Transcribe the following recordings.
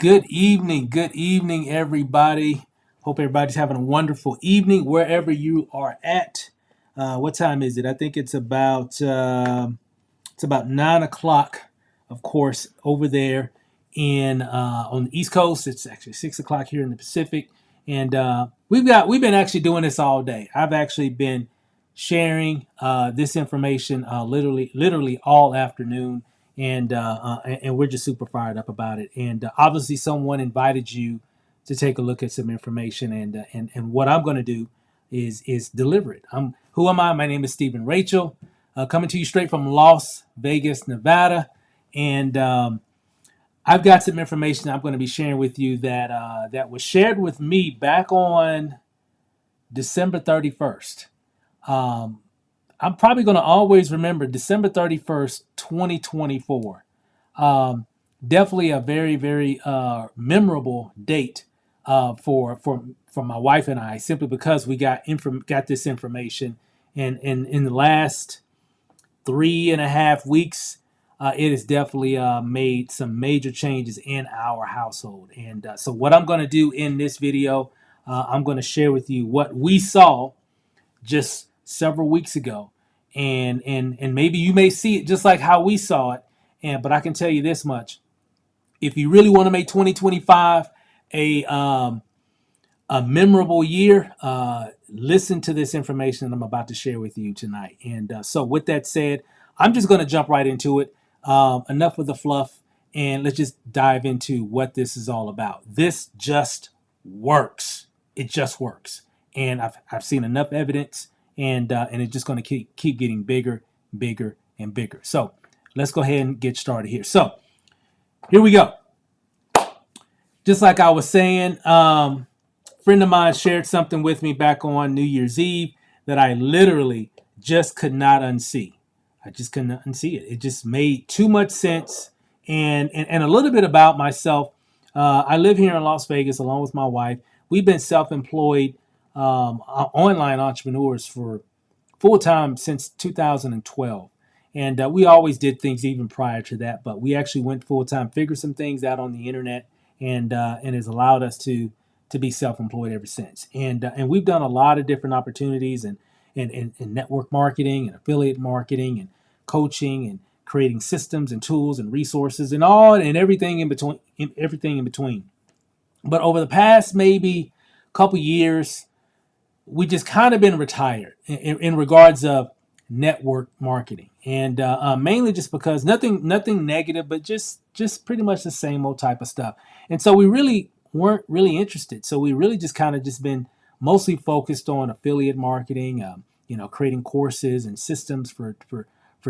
Good evening, everybody. Hope everybody's having a wonderful evening wherever you are at. What time is it? I think it's about 9 o'clock, of course, over there in on the East Coast. It's actually 6 o'clock here in the Pacific, and we've been actually doing this all day. I've actually been sharing this information literally all afternoon, and we're just super fired up about it. And obviously, someone invited you to take a look at some information, and what I'm going to do is deliver it. Who am I? My name is Stephen Rachel, coming to you straight from Las Vegas, Nevada, and I've got some information I'm going to be sharing with you that was shared with me back on December 31st. Um, I'm probably going to always remember December 31st, 2024. Um, Definitely a very, very memorable date for my wife and I, simply because we got this information, and in the last 3.5 weeks, it has definitely made some major changes in our household. And so, what I'm going to do in this video, I'm going to share with you what we saw just several weeks ago, and maybe you may see it just like how we saw it. And but I can tell you this much: if you really want to make 2025 a um, a memorable year, listen to this information that I'm about to share with you tonight. And so, with that said, I'm just going to jump right into it. Enough with the fluff, and let's just dive into what this is all about. This just works. It just works, and I've seen enough evidence, and it's just going to keep getting bigger, bigger, and bigger. So let's go ahead and get started here. So here we go. Just like I was saying, friend of mine shared something with me back on New Year's Eve that I literally just could not unsee. I just could not unsee it. It just made too much sense. And a little bit about myself. I live here in Las Vegas along with my wife. We've been self-employed online entrepreneurs for full time since 2012. And we always did things even prior to that, but we actually went full time, figured some things out on the internet, and has allowed us to be self-employed ever since. And we've done a lot of different opportunities and network marketing and affiliate marketing and coaching and creating systems and tools and resources and all and everything in between. But over the past maybe couple years, we just kind of been retired in regards of network marketing, and mainly just because nothing negative, but just pretty much the same old type of stuff. And so we really weren't really interested. So we really just kind of just been mostly focused on affiliate marketing, creating courses and systems for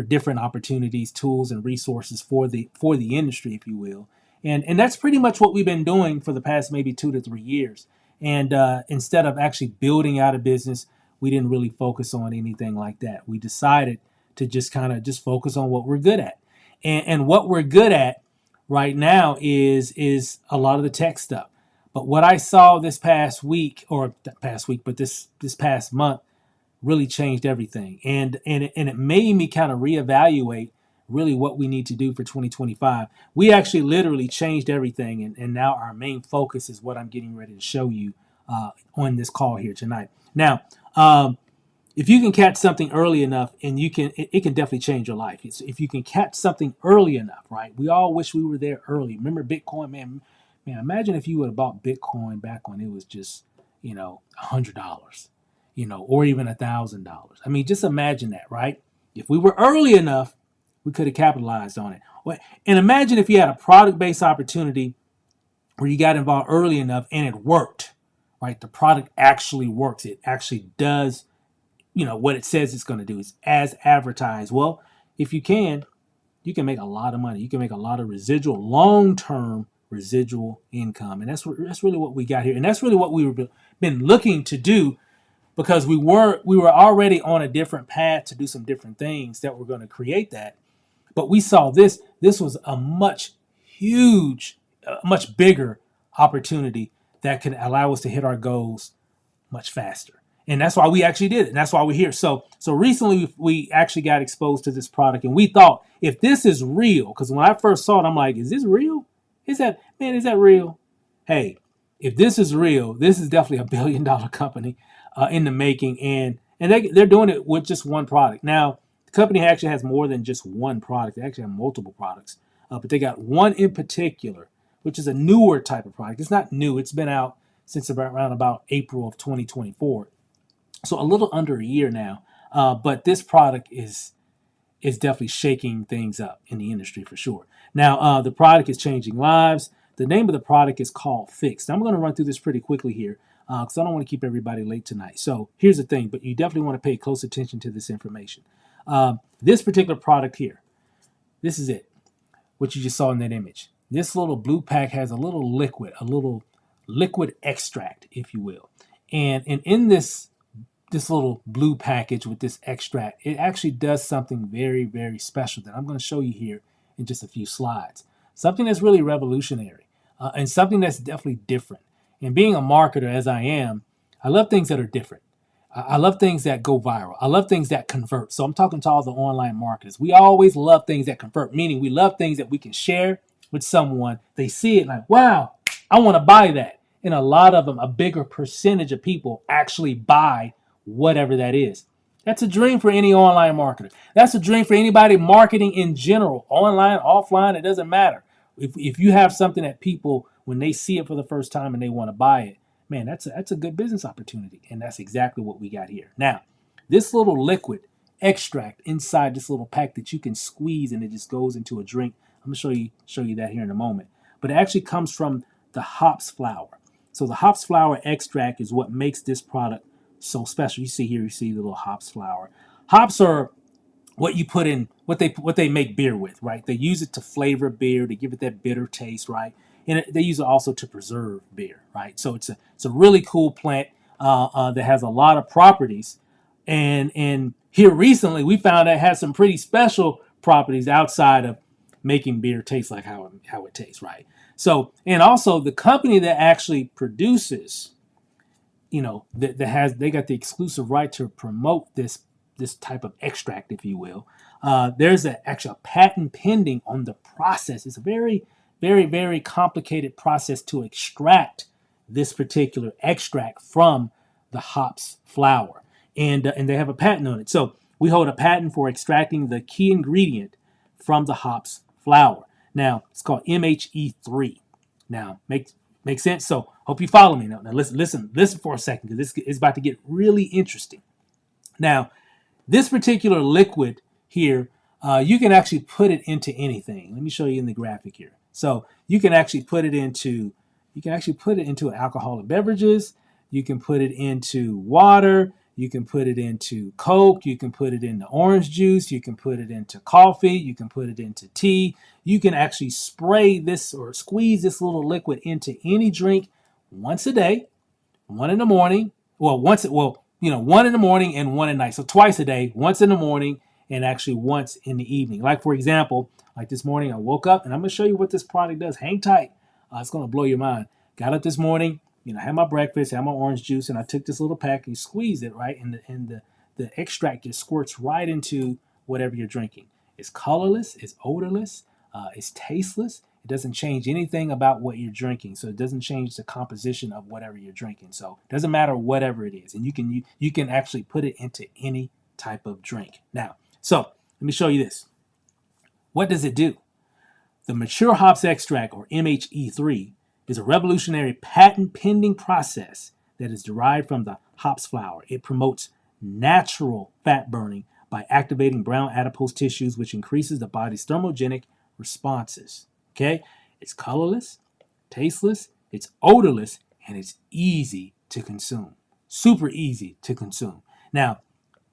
different opportunities, tools, and resources for the industry, if you will. And that's pretty much what we've been doing for the past maybe 2 to 3 years. And instead of actually building out a business, we didn't really focus on anything like that. We decided to just kind of just focus on what we're good at. And what we're good at right now is a lot of the tech stuff. But what I saw this past week, but this past month, really changed everything. And it made me kind of reevaluate really what we need to do for 2025. We actually literally changed everything, and now our main focus is what I'm getting ready to show you on this call here tonight. Now, if you can catch something early enough, and it can definitely change your life. If you can catch something early enough, right? We all wish we were there early. Remember Bitcoin, man? Man, imagine if you would have bought Bitcoin back when it was just, $100, or even $1,000. I mean, just imagine that, right? If we were early enough, we could have capitalized on it. And imagine if you had a product-based opportunity where you got involved early enough and it worked, right? The product actually works. It actually does, what it says it's going to do. It's as advertised. Well, if you can make a lot of money. You can make a lot of long-term residual income. And that's really what we got here. And that's really what we've been looking to do, because we were already on a different path to do some different things that were going to create that. But we saw this was a much bigger opportunity that could allow us to hit our goals much faster. And that's why we actually did it. And that's why we're here. So recently we actually got exposed to this product, and we thought, if this is real, because when I first saw it, I'm like, is this real? Is that, man, is that real? Hey, if this is real, this is definitely a $1 billion company in the making, and they're doing it with just one product. Now, the company actually has more than just one product. They actually have multiple products, but they got one in particular, which is a newer type of product. It's not new. It's been out since around about April of 2024, so a little under a year now. But this product is definitely shaking things up in the industry for sure. Now, the product is changing lives. The name of the product is called Fixed. I'm going to run through this pretty quickly here because I don't want to keep everybody late tonight. So here's the thing, but you definitely want to pay close attention to this information. This particular product here, this is it, what you just saw in that image. This little blue pack has a little liquid extract, if you will. And in this little blue package with this extract, it actually does something very, very special that I'm going to show you here in just a few slides. Something that's really revolutionary and something that's definitely different. And being a marketer, as I am, I love things that are different. I love things that go viral. I love things that convert. So I'm talking to all the online marketers. We always love things that convert, meaning we love things that we can share with someone. They see it like, wow, I want to buy that. And a lot of them, a bigger percentage of people actually buy whatever that is. That's a dream for any online marketer. That's a dream for anybody marketing in general, online, offline, it doesn't matter. If you have something that people, when they see it for the first time and they want to buy it, man, that's a good business opportunity. And that's exactly what we got here. Now, this little liquid extract inside this little pack that you can squeeze and it just goes into a drink. I'm gonna show you that here in a moment. But it actually comes from the hops flower. So the hops flower extract is what makes this product so special. You see here, you see the little hops flower. Hops are what you put in, what they make beer with, right? They use it to flavor beer, to give it that bitter taste, right? And they use it also to preserve beer, right? So it's a really cool plant that has a lot of properties. And here recently, we found that it has some pretty special properties outside of making beer taste like how it tastes, right? So, and also the company that actually produces, that they got the exclusive right to promote this type of extract, if you will. There's an actual patent pending on the process. It's a very, very, very complicated process to extract this particular extract from the hops flower, and they have a patent on it. So we hold a patent for extracting the key ingredient from the hops flower. Now it's called MHE3. Now make sense? So hope you follow me now. Now listen for a second because this is about to get really interesting. Now, this particular liquid here, you can actually put it into anything. Let me show you in the graphic here. So you can actually put it into alcoholic beverages. You can put it into water. You can put it into Coke. You can put it into orange juice. You can put it into coffee. You can put it into tea. You can actually spray this or squeeze this little liquid into any drink once a day, one in the morning. One in the morning and one at night. So twice a day, once in the morning and actually once in the evening. Like for example, like this morning I woke up and I'm going to show you what this product does. Hang tight. It's going to blow your mind. Got up this morning, had my breakfast, had my orange juice, and I took this little pack and squeezed it, right? And the extract just squirts right into whatever you're drinking. It's colorless, it's odorless, it's tasteless. It doesn't change anything about what you're drinking. So it doesn't change the composition of whatever you're drinking. So it doesn't matter whatever it is. And you can actually put it into any type of drink. Now, so let me show you this. What does it do? The mature hops extract, or MHE3, is a revolutionary patent pending process that is derived from the hops flower. It promotes natural fat burning by activating brown adipose tissues, which increases the body's thermogenic responses. Okay? It's colorless, tasteless, it's odorless, and it's easy to consume. Super easy to consume. Now,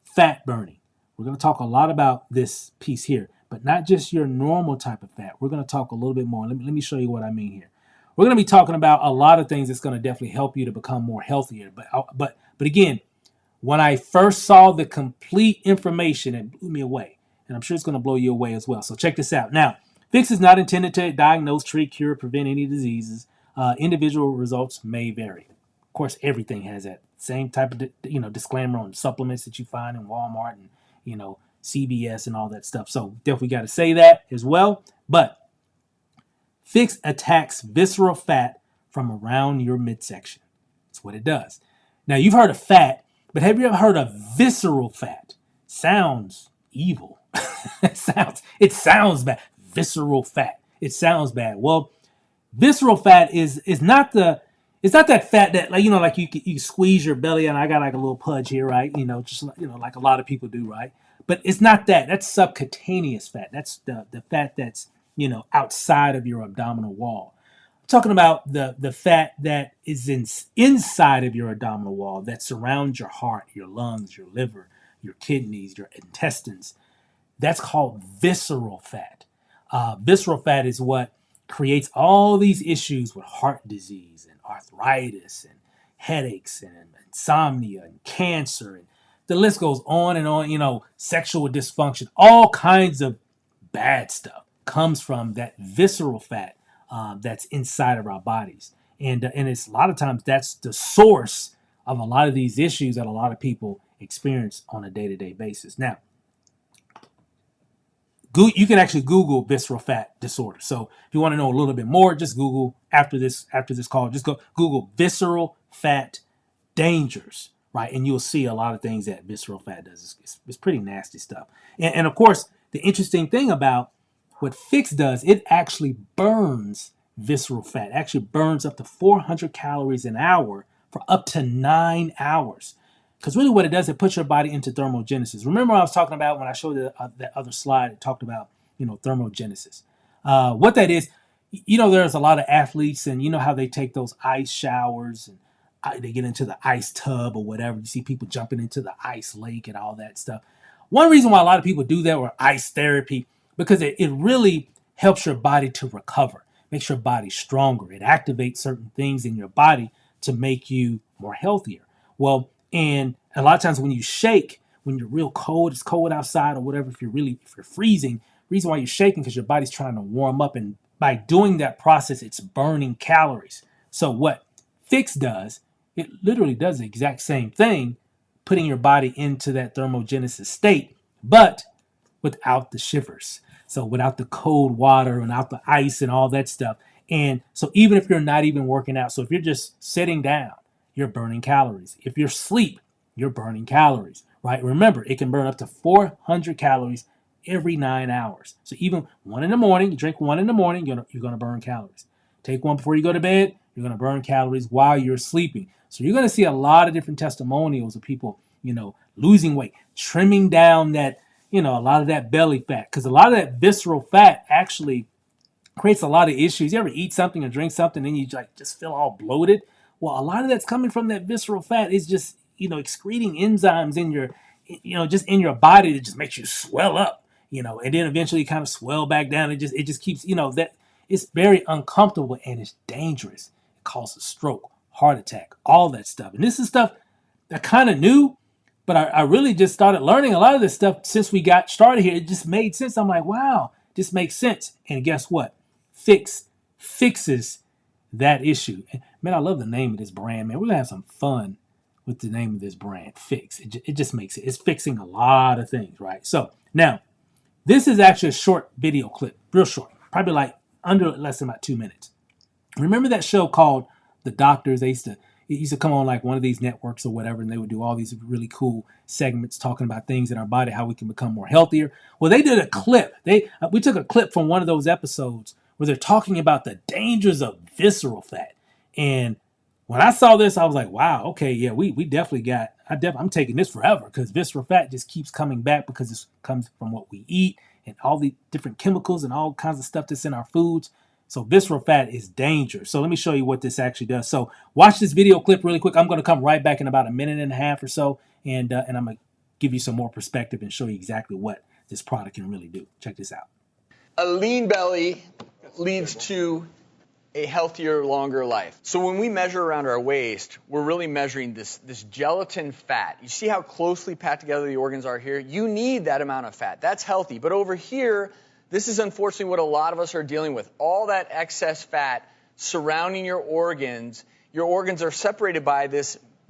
fat burning. We're going to talk a lot about this piece here, but not just your normal type of fat. We're going to talk a little bit more. Let me show you what I mean here. We're going to be talking about a lot of things that's going to definitely help you to become more healthier. But again, when I first saw the complete information, it blew me away. And I'm sure it's going to blow you away as well. So check this out. Now, Fix is not intended to diagnose, treat, cure, prevent any diseases. Individual results may vary. Of course, everything has that same type of disclaimer on supplements that you find in Walmart and CVS and all that stuff. So definitely got to say that as well. But Fix attacks visceral fat from around your midsection. That's what it does. Now, you've heard of fat, but have you ever heard of visceral fat? Sounds evil. it sounds bad. Visceral fat. It sounds bad. Well, visceral fat is not the it's not that fat that, like, like you squeeze your belly, and I got like a little pudge here, right? Just like a lot of people do, right? But it's not that. That's subcutaneous fat. That's the fat that's outside of your abdominal wall. I'm talking about the fat that is inside of your abdominal wall that surrounds your heart, your lungs, your liver, your kidneys, your intestines. That's called visceral fat. Visceral fat is what creates all these issues with heart disease and arthritis and headaches and insomnia and cancer, and the list goes on and on. Sexual dysfunction, all kinds of bad stuff comes from that visceral fat that's inside of our bodies, and it's a lot of times that's the source of a lot of these issues that a lot of people experience on a day-to-day basis. Now, you can actually Google visceral fat disorder. So if you want to know a little bit more, just Google after this call. Just go Google visceral fat dangers, right? And you'll see a lot of things that visceral fat does. It's pretty nasty stuff. And of course, the interesting thing about what Fix does, it actually burns visceral fat. It actually burns up to 400 calories an hour for up to 9 hours. Because really what it does, it puts your body into thermogenesis. Remember I was talking about when I showed that other slide, it talked about, thermogenesis. What that is, there's a lot of athletes, and you know how they take those ice showers, and they get into the ice tub or whatever. You see people jumping into the ice lake and all that stuff. One reason why a lot of people do that, or ice therapy, because it really helps your body to recover, makes your body stronger. It activates certain things in your body to make you more healthier. Well, and a lot of times when you shake, when you're real cold, it's cold outside or whatever, if you're freezing, reason why you're shaking because your body's trying to warm up, and by doing that process, it's burning calories. So what Fix does, it literally does the exact same thing, putting your body into that thermogenesis state, but without the shivers. So without the cold water, without the ice and all that stuff. And so even if you're not even working out, so if you're just sitting down, you're burning calories. If you're asleep, you're burning calories, right? Remember, it can burn up to 400 calories every 9 hours. So even one in the morning, you drink one in the morning, you're going to burn calories. Take one before you go to bed, you're going to burn calories while you're sleeping. So you're going to see a lot of different testimonials of people, losing weight, trimming down that, a lot of that belly fat, because a lot of that visceral fat actually creates a lot of issues. You ever eat something or drink something and you just feel all bloated? Well, a lot of that's coming from that visceral fat. Is just, excreting enzymes in your, just in your body that just makes you swell up, and then eventually kind of swell back down. It just keeps, that it's very uncomfortable and it's dangerous. It causes stroke, heart attack, all that stuff. And this is stuff that kind of knew, but I really just started learning a lot of this stuff since we got started here. It just made sense. I'm like, wow, this makes sense. And guess what? Fix fixes that issue. Man, I love the name of this brand, man. We're going to have some fun with the name of this brand, Fix. It just makes it. It's fixing a lot of things, right? So now, this is actually a short video clip, real short, probably like under less than about 2 minutes. Remember that show called The Doctors? It used to come on like one of these networks or whatever, and they would do all these really cool segments talking about things in our body, how we can become more healthier. Well, they did a clip. We took a clip from one of those episodes where they're talking about the dangers of visceral fat. And when I saw this, I was like, wow, okay, yeah, we definitely got, I'm taking this forever, because visceral fat just keeps coming back because it comes from what we eat and all the different chemicals and all kinds of stuff that's in our foods. So visceral fat is dangerous. So let me show you what this actually does. So watch this video clip really quick. I'm going to come right back in about a minute and a half or so, and I'm going to give you some more perspective and show you exactly what this product can really do. Check this out. A lean belly leads to a healthier, longer life. So when we measure around our waist, we're really measuring this gelatin fat. You see how closely packed together the organs are here? You need that amount of fat. That's healthy. But over here, this is unfortunately what a lot of us are dealing with. All that excess fat surrounding your organs. Your organs are separated by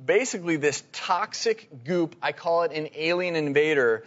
basically this toxic goop. I call it an alien invader.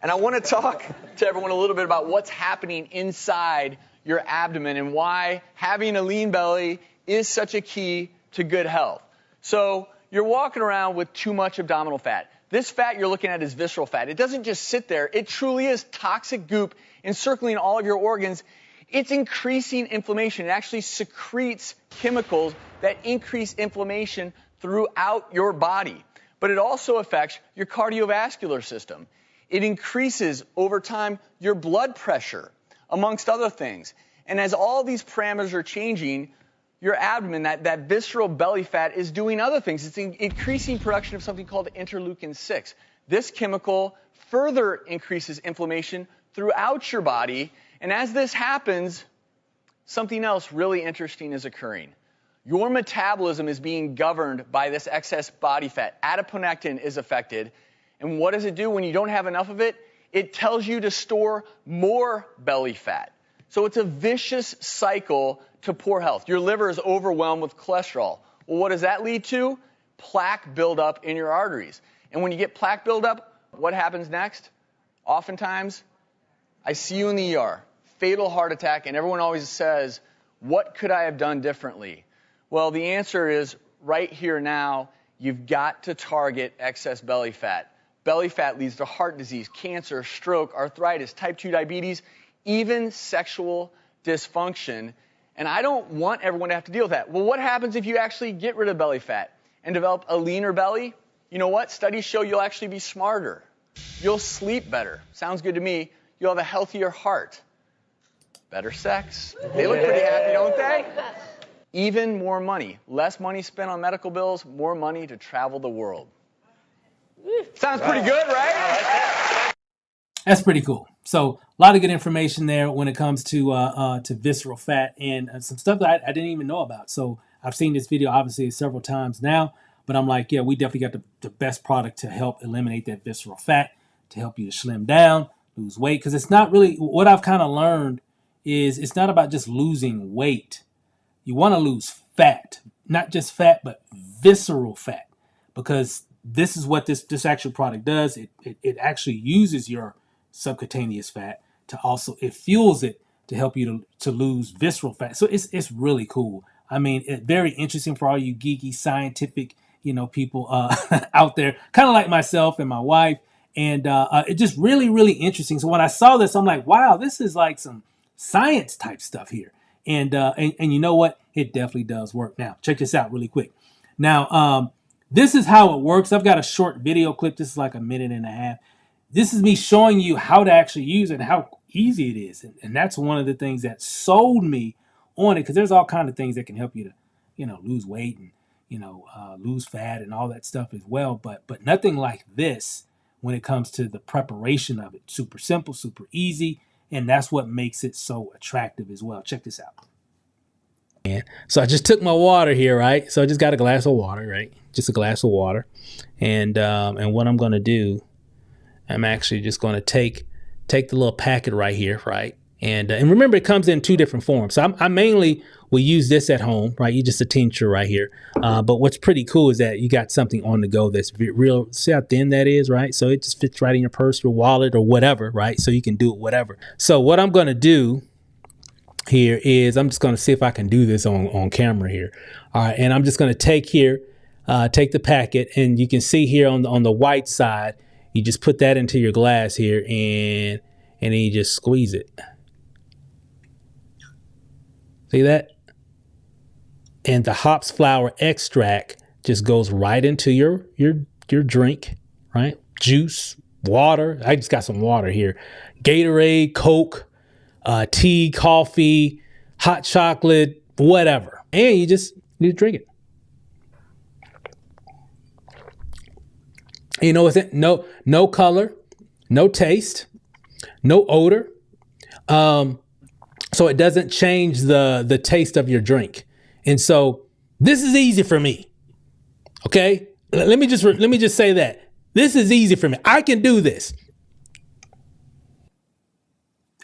And I want to talk to everyone a little bit about what's happening inside your abdomen and why having a lean belly is such a key to good health. So you're walking around with too much abdominal fat. This fat you're looking at is visceral fat. It doesn't just sit there. It truly is toxic goop encircling all of your organs. It's increasing inflammation. It actually secretes chemicals that increase inflammation throughout your body. But it also affects your cardiovascular system. It increases, over time, your blood pressure, amongst other things. And as all these parameters are changing, your abdomen, that visceral belly fat, is doing other things. It's increasing production of something called interleukin-6. This chemical further increases inflammation throughout your body. And as this happens, something else really interesting is occurring. Your metabolism is being governed by this excess body fat. Adiponectin is affected. And what does it do when you don't have enough of it? It tells you to store more belly fat. So it's a vicious cycle to poor health. Your liver is overwhelmed with cholesterol. Well, what does that lead to? Plaque buildup in your arteries. And when you get plaque buildup, what happens next? Oftentimes, I see you in the ER, fatal heart attack, and everyone always says, what could I have done differently? Well, the answer is right here now, you've got to target excess belly fat. Belly fat leads to heart disease, cancer, stroke, arthritis, type 2 diabetes, even sexual dysfunction. And I don't want everyone to have to deal with that. Well, what happens if you actually get rid of belly fat and develop a leaner belly? You know what? Studies show you'll actually be smarter. You'll sleep better. Sounds good to me. You'll have a healthier heart. Better sex. They look pretty happy, don't they? Even more money. Less money spent on medical bills, more money to travel the world. Sounds pretty good, right? That's pretty cool. So a lot of good information there when it comes to visceral fat and some stuff that I didn't even know about. So I've seen this video obviously several times now, but I'm like, yeah, we definitely got the best product to help eliminate that visceral fat, to help you to slim down, lose weight. Because it's not really, what I've kind of learned is it's not about just losing weight. You want to lose fat, not just fat, but visceral fat, because this is what this actual product does. It actually uses your subcutaneous fat to also, it fuels it to help you to lose visceral fat. So it's really cool. I mean, very interesting for all you geeky scientific, people out there, kind of like myself and my wife. And it just really, really interesting. So when I saw this, I'm like, wow, this is like some science type stuff here. And you know what? It definitely does work. Now, check this out really quick. Now, this is how it works. I've got a short video clip. This is like 1.5 minutes. This is me showing you how to actually use it and how easy it is. And that's one of the things that sold me on it, because there's all kinds of things that can help you to, lose weight and, lose fat and all that stuff as well. But nothing like this when it comes to the preparation of it. Super simple, super easy. And that's what makes it so attractive as well. Check this out. So I just took my water here, right? So I just got a glass of water, right? Just a glass of water. And what I'm going to do, I'm actually just going to take the little packet right here, right? And remember, it comes in 2 different forms. So I mainly will use this at home, right? You just a tincture right here. But what's pretty cool is that you got something on the go that's real. See how thin that is, right? So it just fits right in your purse or wallet or whatever, right? So you can do it whatever. So what I'm going to do here is I'm just going to see if I can do this on camera here. All right. And I'm just going to take the packet, and you can see here on the white side, you just put that into your glass here, and then you just squeeze it. See that? And the hops flower extract just goes right into your drink, right? Juice, water. I just got some water here. Gatorade, Coke, tea, coffee, hot chocolate, whatever. And you just drink it. It's no color, no taste, no odor. So it doesn't change the taste of your drink. And so this is easy for me. Okay? Let me just say that. This is easy for me. I can do this.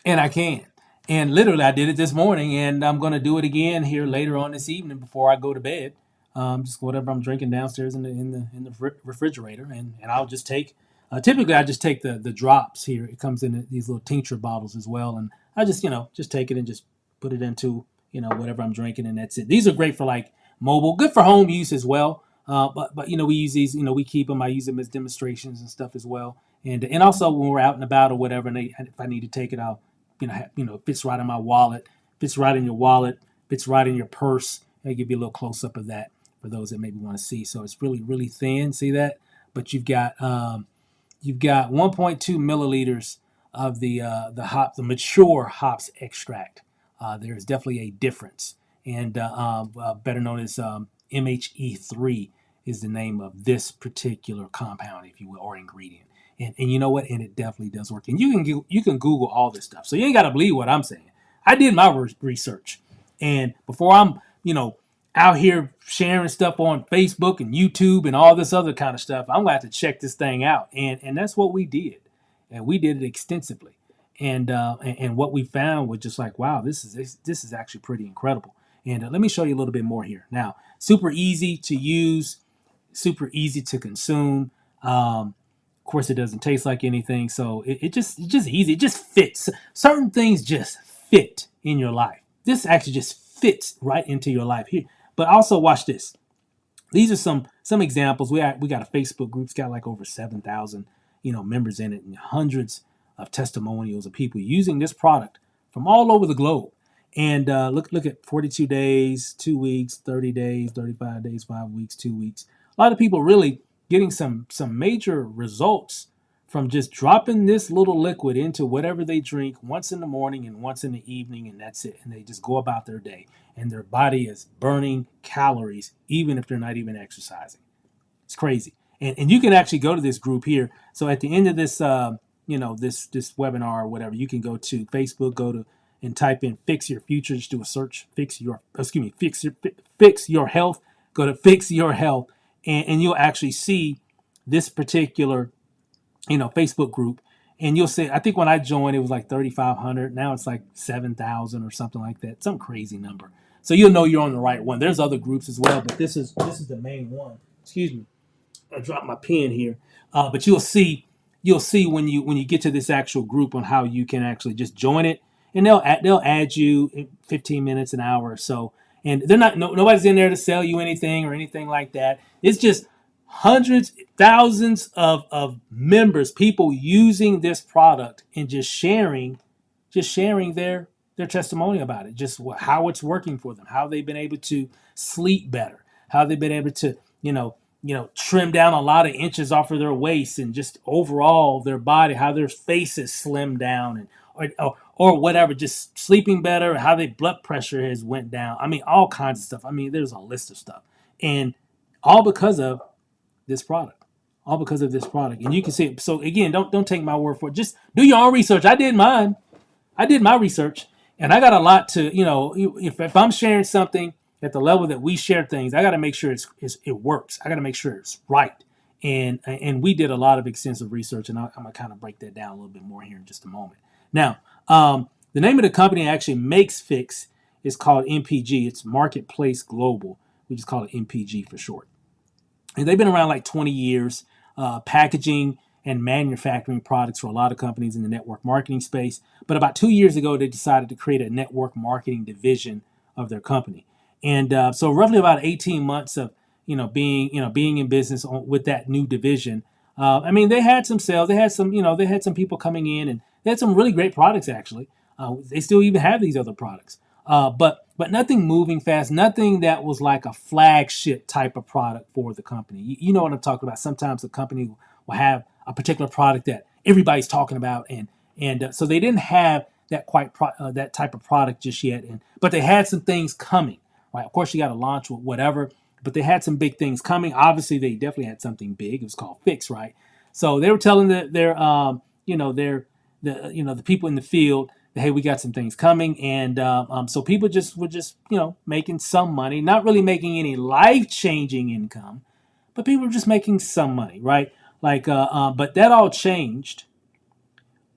And I can. And literally I did it this morning, and I'm going to do it again here later on this evening before I go to bed. Just whatever I'm drinking downstairs in the refrigerator, and I'll just take. Typically, I just take the drops here. It comes in these little tincture bottles as well, and I just take it and just put it into, whatever I'm drinking, and that's it. These are great for like mobile, good for home use as well. But we use these, we keep them. I use them as demonstrations and stuff as well. And also when we're out and about or whatever, and if I need to take it, I'll, it fits right in my wallet, fits right in your wallet, fits right in your purse. I'll give you a little close up of that for those that maybe want to see. So it's really, really thin. See that? But you've got 1.2 milliliters of the mature hops extract. There is definitely a difference, and better known as MHE3 is the name of this particular compound, if you will, or ingredient. And you know what? And it definitely does work. And you can Google all this stuff, so you ain't got to believe what I'm saying. I did my research, and before I'm out here sharing stuff on Facebook and YouTube and all this other kind of stuff, I'm gonna have to check this thing out. And that's what we did, and we did it extensively. And what we found was just like, wow, this is actually pretty incredible. And let me show you a little bit more here. Now, super easy to use, super easy to consume. Of course, it doesn't taste like anything, so it's just easy. It just fits. Certain things just fit in your life. This actually just fits right into your life here. But also, watch this. These are some examples. We got a Facebook group. It's got like over 7,000 members in it, and hundreds of testimonials of people using this product from all over the globe. And look at 42 days, 2 weeks, 30 days, 35 days, 5 weeks, 2 weeks. A lot of people really getting some major results from just dropping this little liquid into whatever they drink once in the morning and once in the evening, and that's it. And they just go about their day, and their body is burning calories even if they're not even exercising. It's crazy. And you can actually go to this group here. So at the end of this this webinar or whatever, you can go to Facebook, and type in Fix Your Future. Just do a search, fix your health. Go to Fix Your Health, and you'll actually see this particular Facebook group. And you'll see, I think when I joined, it was like 3,500. Now it's like 7,000 or something like that, some crazy number. So you'll know you're on the right one. There's other groups as well, but this is the main one. Excuse me, I dropped my pen here. But you'll see when you get to this actual group on how you can actually just join it, and they'll add you in 15 minutes, an hour or so. And they're nobody's in there to sell you anything or anything like that. It's just hundreds, thousands of members, people using this product and just sharing their testimony about it, just how it's working for them, how they've been able to sleep better, how they've been able to trim down a lot of inches off of their waist, and just overall their body, how their faces slim down, and or whatever, just sleeping better, how their blood pressure has went down. I mean, all kinds of stuff. I mean, there's a list of stuff, and all because of this product. All because of this product. And you can see it. So again, don't take my word for it. Just do your own research. I did mine. I did my research, and I got a lot to, if I'm sharing something at the level that we share things, I got to make sure it works. I got to make sure it's right. And we did a lot of extensive research, and I'm going to kind of break that down a little bit more here in just a moment. Now, the name of the company that actually makes Fix is called MPG. It's Marketplace Global. We just call it MPG for short. And they've been around like 20 years, packaging and manufacturing products for a lot of companies in the network marketing space. But about 2 years ago, they decided to create a network marketing division of their company. And so roughly about 18 months of being in business with that new division. I mean, they had some sales. They had some people coming in, and they had some really great products actually. They still even have these other products. But nothing moving fast, nothing that was like a flagship type of product for the company. You know what I'm talking about. Sometimes the company will have a particular product that everybody's talking about, and so they didn't have that type of product just yet. But they had some things coming, right? Of course, you got to launch with whatever, but they had some big things coming. Obviously, they definitely had something big. It was called Fix, right? So they were telling the people in the field, hey, we got some things coming, and so people were just making some money, not really making any life-changing income, but people were just making some money, right? But that all changed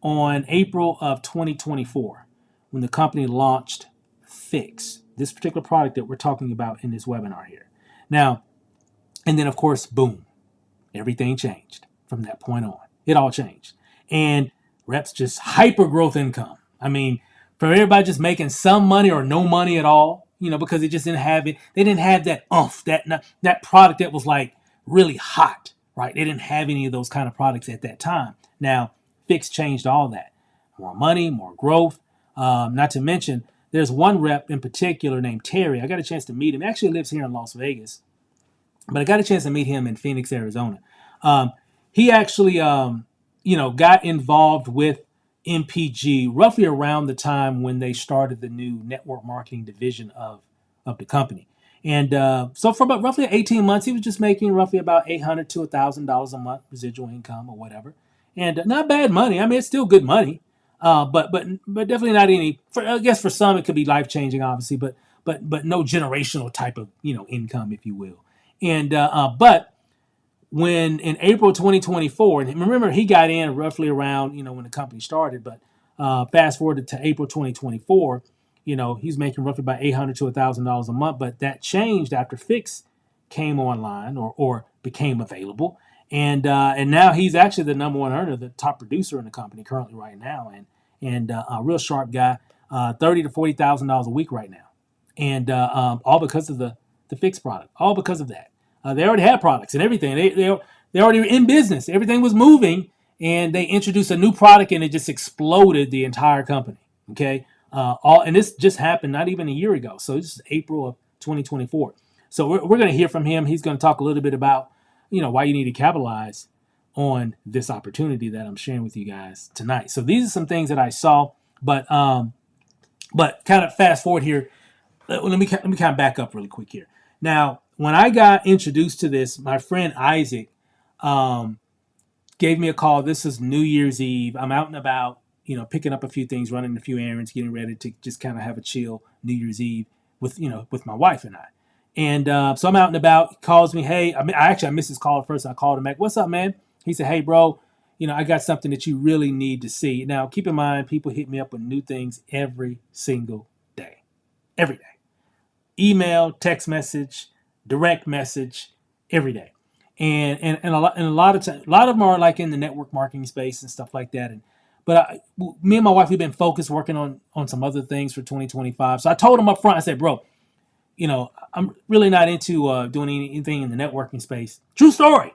on April of 2024 when the company launched Fix, this particular product that we're talking about in this webinar here. Now, and then of course, boom, everything changed from that point on. It all changed, and reps just hyper growth income. I mean, for everybody just making some money or no money at all, because they just didn't have it. They didn't have that that product that was like really hot, right? They didn't have any of those kind of products at that time. Now, Fix changed all that. More money, more growth. Not to mention, there's one rep in particular named Terry. I got a chance to meet him. He actually lives here in Las Vegas, but I got a chance to meet him in Phoenix, Arizona. He actually, got involved with MPG roughly around the time when they started the new network marketing division of the company. And so for about roughly 18 months, he was just making roughly about $800 to $1,000 a month residual income or whatever. And not bad money. I mean, it's still good money, but definitely not any. I guess for some it could be life changing, obviously, but no generational type of income, if you will. And but when in April 2024, and remember he got in roughly around when the company started, but fast forward to April 2024, he's making roughly about $800 to $1,000 a month. But that changed after Fix came online or became available, and now he's actually the number one earner, the top producer in the company currently right now, and a real sharp guy, $30,000 to $40,000 a week right now, and all because of the Fix product, all because of that. They already had products and everything. They already were in business. Everything was moving, and they introduced a new product, and it just exploded the entire company. Okay, and this just happened not even a year ago. So this is April of 2024. So we're going to hear from him. He's going to talk a little bit about why you need to capitalize on this opportunity that I'm sharing with you guys tonight. So these are some things that I saw, but kind of fast forward here. Let me kind of back up really quick here. Now, when I got introduced to this, my friend Isaac gave me a call. This is New Year's Eve. I'm out and about, picking up a few things, running a few errands, getting ready to just kind of have a chill New Year's Eve with my wife and I. And so I'm out and about. He calls me. Hey, I missed his call at first. I called him back. What's up, man? He said, hey, bro, I got something that you really need to see. Now, keep in mind, people hit me up with new things every single day. Every day. Email, text message, direct message, every day. And a lot of them are like in the network marketing space and stuff like that. But me and my wife, we've been focused working on some other things for 2025. So I told him up front, I said, bro, I'm really not into doing anything in the networking space. True story.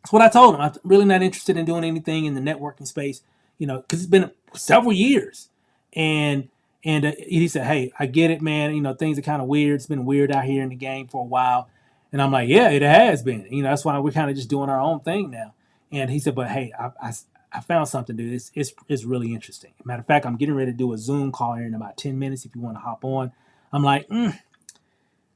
That's what I told him. I'm really not interested in doing anything in the networking space, because it's been several years. And he said, hey, I get it, man. Things are kind of weird. It's been weird out here in the game for a while. And I'm like, yeah, it has been. That's why we're kind of just doing our own thing now. And he said, but hey, I found something, dude. It's really interesting. Matter of fact, I'm getting ready to do a Zoom call here in about 10 minutes if you want to hop on. I'm like,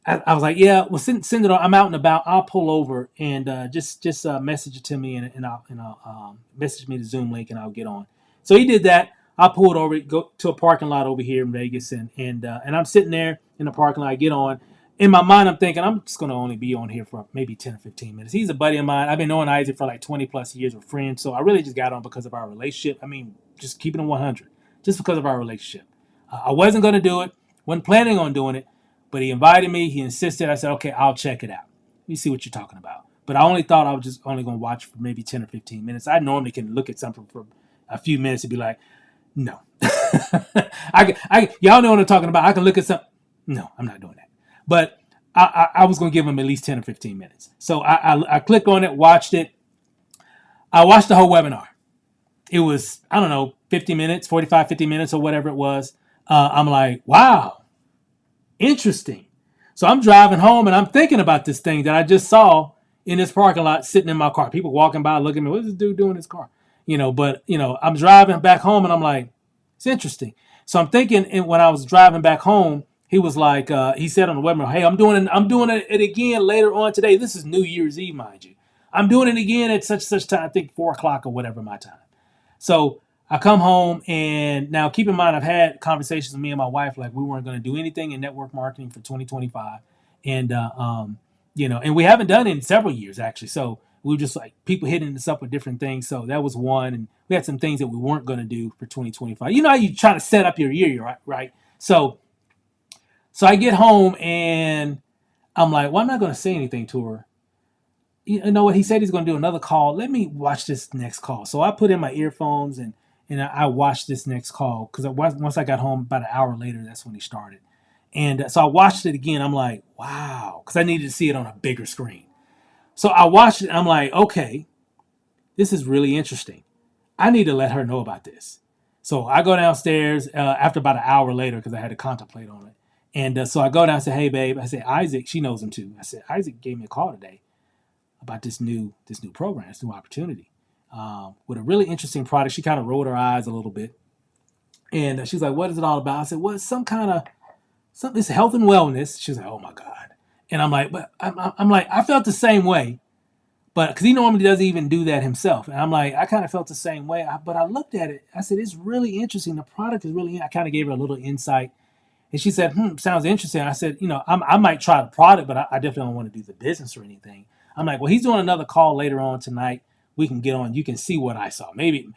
I was like, yeah, well, send it on. I'm out and about. I'll pull over and just message it to me and I'll message me the Zoom link and I'll get on. So he did that. I pulled over, go to a parking lot over here in Vegas, and I'm sitting there in the parking lot. I get on. In my mind, I'm thinking I'm just going to only be on here for maybe 10 or 15 minutes. He's a buddy of mine. I've been knowing Isaac for like 20 plus years. We're friends. So I really just got on because of our relationship. I mean, just keeping it 100, just because of our relationship. I wasn't going to do it. Wasn't planning on doing it. But he invited me. He insisted. I said, okay, I'll check it out. Let me see what you're talking about. But I only thought I was just only going to watch for maybe 10 or 15 minutes. I normally can look at something for a few minutes and be like, no. Y'all know what I'm talking about. I can look at something. No, I'm not doing that. But I was going to give him at least 10 or 15 minutes. So I clicked on it, watched it. I watched the whole webinar. It was, I don't know, 50 minutes, 45, 50 minutes or whatever it was. I'm like, wow, interesting. So I'm driving home and I'm thinking about this thing that I just saw in this parking lot sitting in my car. People walking by looking at me, what's this dude doing in his car? But I'm driving back home and I'm like, it's interesting. So I'm thinking, and when I was driving back home, he was like, he said on the webinar, hey, I'm doing it again later on today. This is New Year's Eve, mind you. I'm doing it again at such time, I think 4 o'clock or whatever my time. So I come home, and now keep in mind, I've had conversations with me and my wife, like we weren't going to do anything in network marketing for 2025. And, and we haven't done it in several years, actually. So we were just like people hitting us up with different things. So that was one. And we had some things that we weren't going to do for 2025. You know how you try to set up your year, right? So I get home and I'm like, well, I'm not going to say anything to her. You know what? He said he's going to do another call. Let me watch this next call. So I put in my earphones and And I watched this next call because once I got home about an hour later, that's when he started. And so I watched it again. I'm like, wow, because I needed to see it on a bigger screen. So I watched it. I'm like, okay, this is really interesting. I need to let her know about this. So I go downstairs after about an hour later because I had to contemplate on it. And so I go down and say, hey, babe. I said, Isaac, she knows him too. I said, Isaac gave me a call today about this new program, this new opportunity with a really interesting product. She kind of rolled her eyes a little bit. And she's like, what is it all about? I said, well, it's it's health and wellness. She's like, oh my God. And I'm like, but I'm like, I felt the same way. But because he normally doesn't even do that himself. And I'm like, I kind of felt the same way. But I looked at it. I said, it's really interesting. The product is really, I kind of gave her a little insight. And she said, sounds interesting. I said, I might try the product, but I definitely don't want to do the business or anything. I'm like, well, he's doing another call later on tonight. We can get on. You can see what I saw. Maybe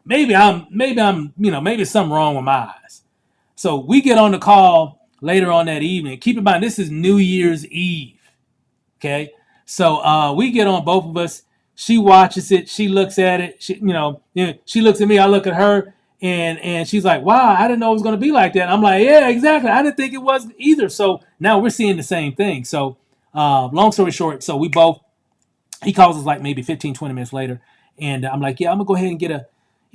it's something wrong with my eyes. So we get on the call later on that evening. Keep in mind, this is New Year's Eve. Okay. So we get on, both of us. She watches it. She looks at it. She looks at me. I look at her, and she's like, "Wow, I didn't know it was going to be like that." I'm like, "Yeah, exactly. I didn't think it was either." So now we're seeing the same thing. So long story short, so he calls us like maybe 15, 20 minutes later, and I'm like, "Yeah, I'm gonna go ahead and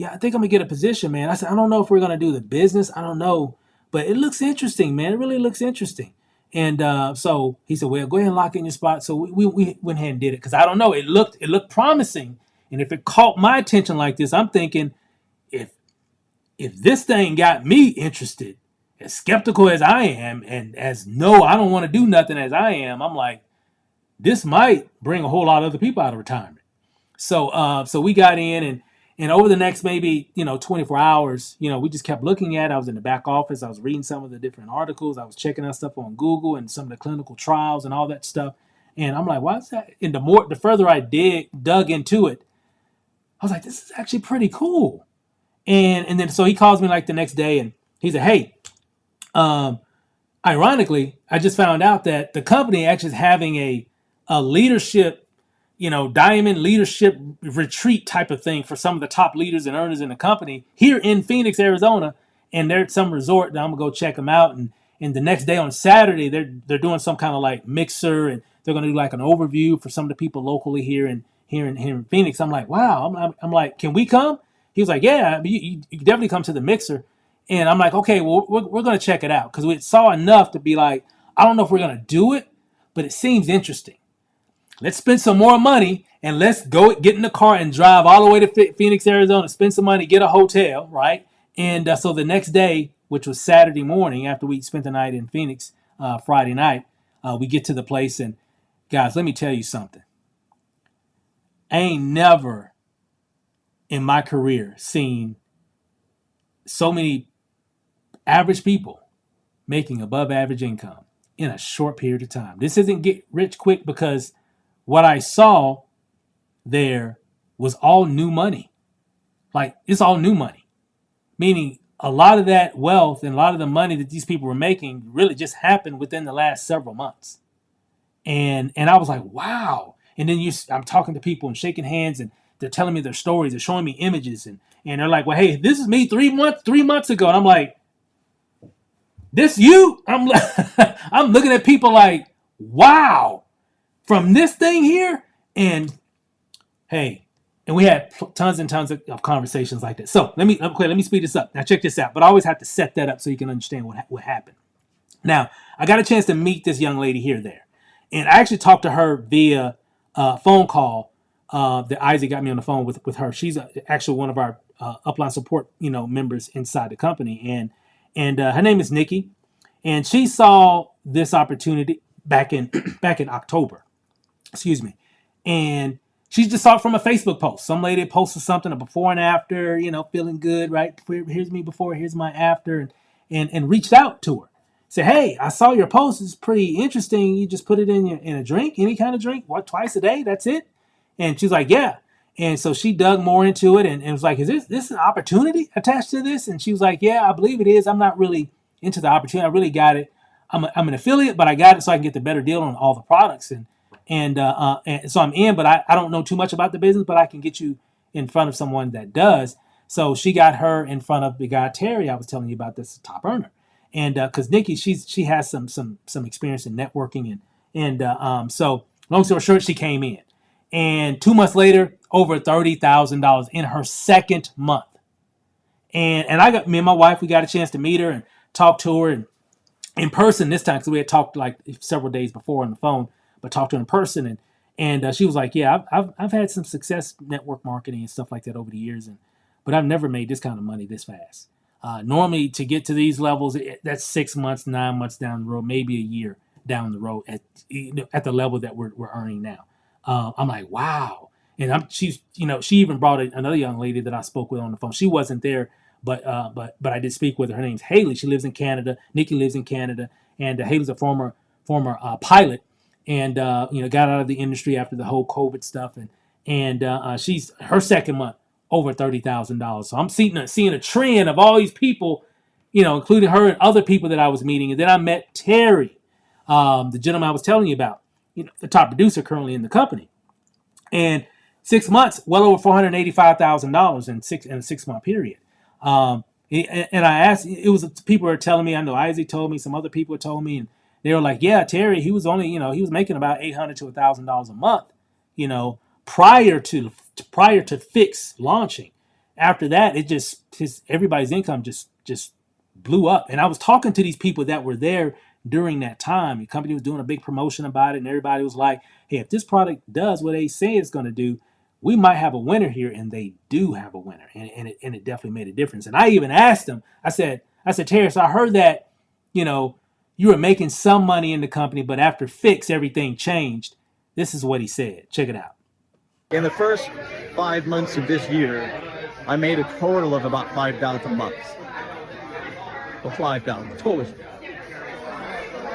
I think I'm gonna get a position, man." I said, "I don't know if we're gonna do the business. I don't know, but it looks interesting, man. It really looks interesting." And so he said, "Well, go ahead and lock in your spot." So we went ahead and did it because I don't know. It looked promising, and if it caught my attention like this, I'm thinking, if this thing got me interested, as skeptical as I am, and as no, I don't want to do nothing as I am, I'm like, this might bring a whole lot of other people out of retirement. So we got in, and over the next maybe 24 hours, we just kept looking at it. I was in the back office. I was reading some of the different articles. I was checking out stuff on Google and some of the clinical trials and all that stuff. And I'm like, what's that? And the further I dug into it, I was like, this is actually pretty cool. And then so he calls me like the next day, and he said, hey, ironically, I just found out that the company actually is having a leadership, diamond leadership retreat type of thing for some of the top leaders and earners in the company here in Phoenix, Arizona. And they're at some resort that I'm gonna go check them out. And the next day on Saturday, they're doing some kind of like mixer, and they're gonna do like an overview for some of the people locally here in Phoenix. I'm like, wow. I'm like, can we come? He was like, yeah, you definitely come to the mixer. And I'm like, okay, well, we're going to check it out because we saw enough to be like, I don't know if we're going to do it, but it seems interesting. Let's spend some more money and let's go get in the car and drive all the way to Phoenix, Arizona, spend some money, get a hotel, right? And so the next day, which was Saturday morning, after we spent the night in Phoenix, Friday night, we get to the place. And guys, let me tell you something. I ain't never in my career seen so many average people making above average income in a short period of time. This isn't get rich quick because what I saw there was all new money. Like, it's all new money. Meaning a lot of that wealth and a lot of the money that these people were making really just happened within the last several months. And I was like, wow. And then I'm talking to people and shaking hands, and they're telling me their stories. They're showing me images, and they're like, well, hey, this is me 3 months ago. And I'm like, this you? I'm I'm looking at people like, wow, from this thing here. And hey, and we had tons and tons of conversations like this. So let me speed this up. Now check this out. But I always have to set that up so you can understand what happened. Now, I got a chance to meet this young lady here there. And I actually talked to her via phone call that Isaac got me on the phone with her. She's actually one of our upline support members inside the company. And her name is Nikki. And she saw this opportunity back in October. Excuse me. And she just saw it from a Facebook post. Some lady posted something, a before and after, feeling good, right? Here's me before, here's my after, and reached out to her. Said, hey, I saw your post. It's pretty interesting. You just put it in a drink, any kind of drink, twice a day? That's it? And she's like, yeah. And so she dug more into it and was like, is this an opportunity attached to this? And she was like, yeah, I believe it is. I'm not really into the opportunity. I really got it. I'm an affiliate, but I got it so I can get the better deal on all the products. And so I'm in, but I don't know too much about the business, but I can get you in front of someone that does. So she got her in front of the guy Terry I was telling you about, this top earner, and because Nikki, she has some experience in networking, and so long story short, she came in, and 2 months later, over $30,000 in her second month. And I got, me and my wife, we got a chance to meet her and talk to her, and in person this time, because we had talked like several days before on the phone, but talked to her in person, and she was like, yeah, I've had some success network marketing and stuff like that over the years, but I've never made this kind of money this fast. Normally, to get to these levels, that's 6 months, 9 months down the road, maybe a year down the road at the level that we're earning now. I'm like, wow. And she even brought another young lady that I spoke with on the phone. She wasn't there, but I did speak with her. Her name's Haley. She lives in Canada. Nikki lives in Canada, and Haley's a former pilot, and got out of the industry after the whole COVID stuff, and she's her second month over $30,000. So I'm seeing a trend of all these people, including her and other people that I was meeting, and then I met Terry, the gentleman I was telling you about, the top producer currently in the company, and 6 months, well over $485,000 in a 6 month period. And I asked, it was people were telling me, I know Isaac told me, some other people told me, and they were like, yeah, Terry, he was making about $800 to $1,000 a month, prior to Fix launching. After that, everybody's income just blew up. And I was talking to these people that were there during that time. The company was doing a big promotion about it, and everybody was like, hey, if this product does what they say it's going to do, we might have a winner here. And they do have a winner, and it definitely made a difference. And I even asked them, I said, Terry, so I heard that, you were making some money in the company, but after Fix, everything changed. This is what he said. Check it out. In the first 5 months of this year, I made a total of about $5,000 a month. Well, $5,000 total.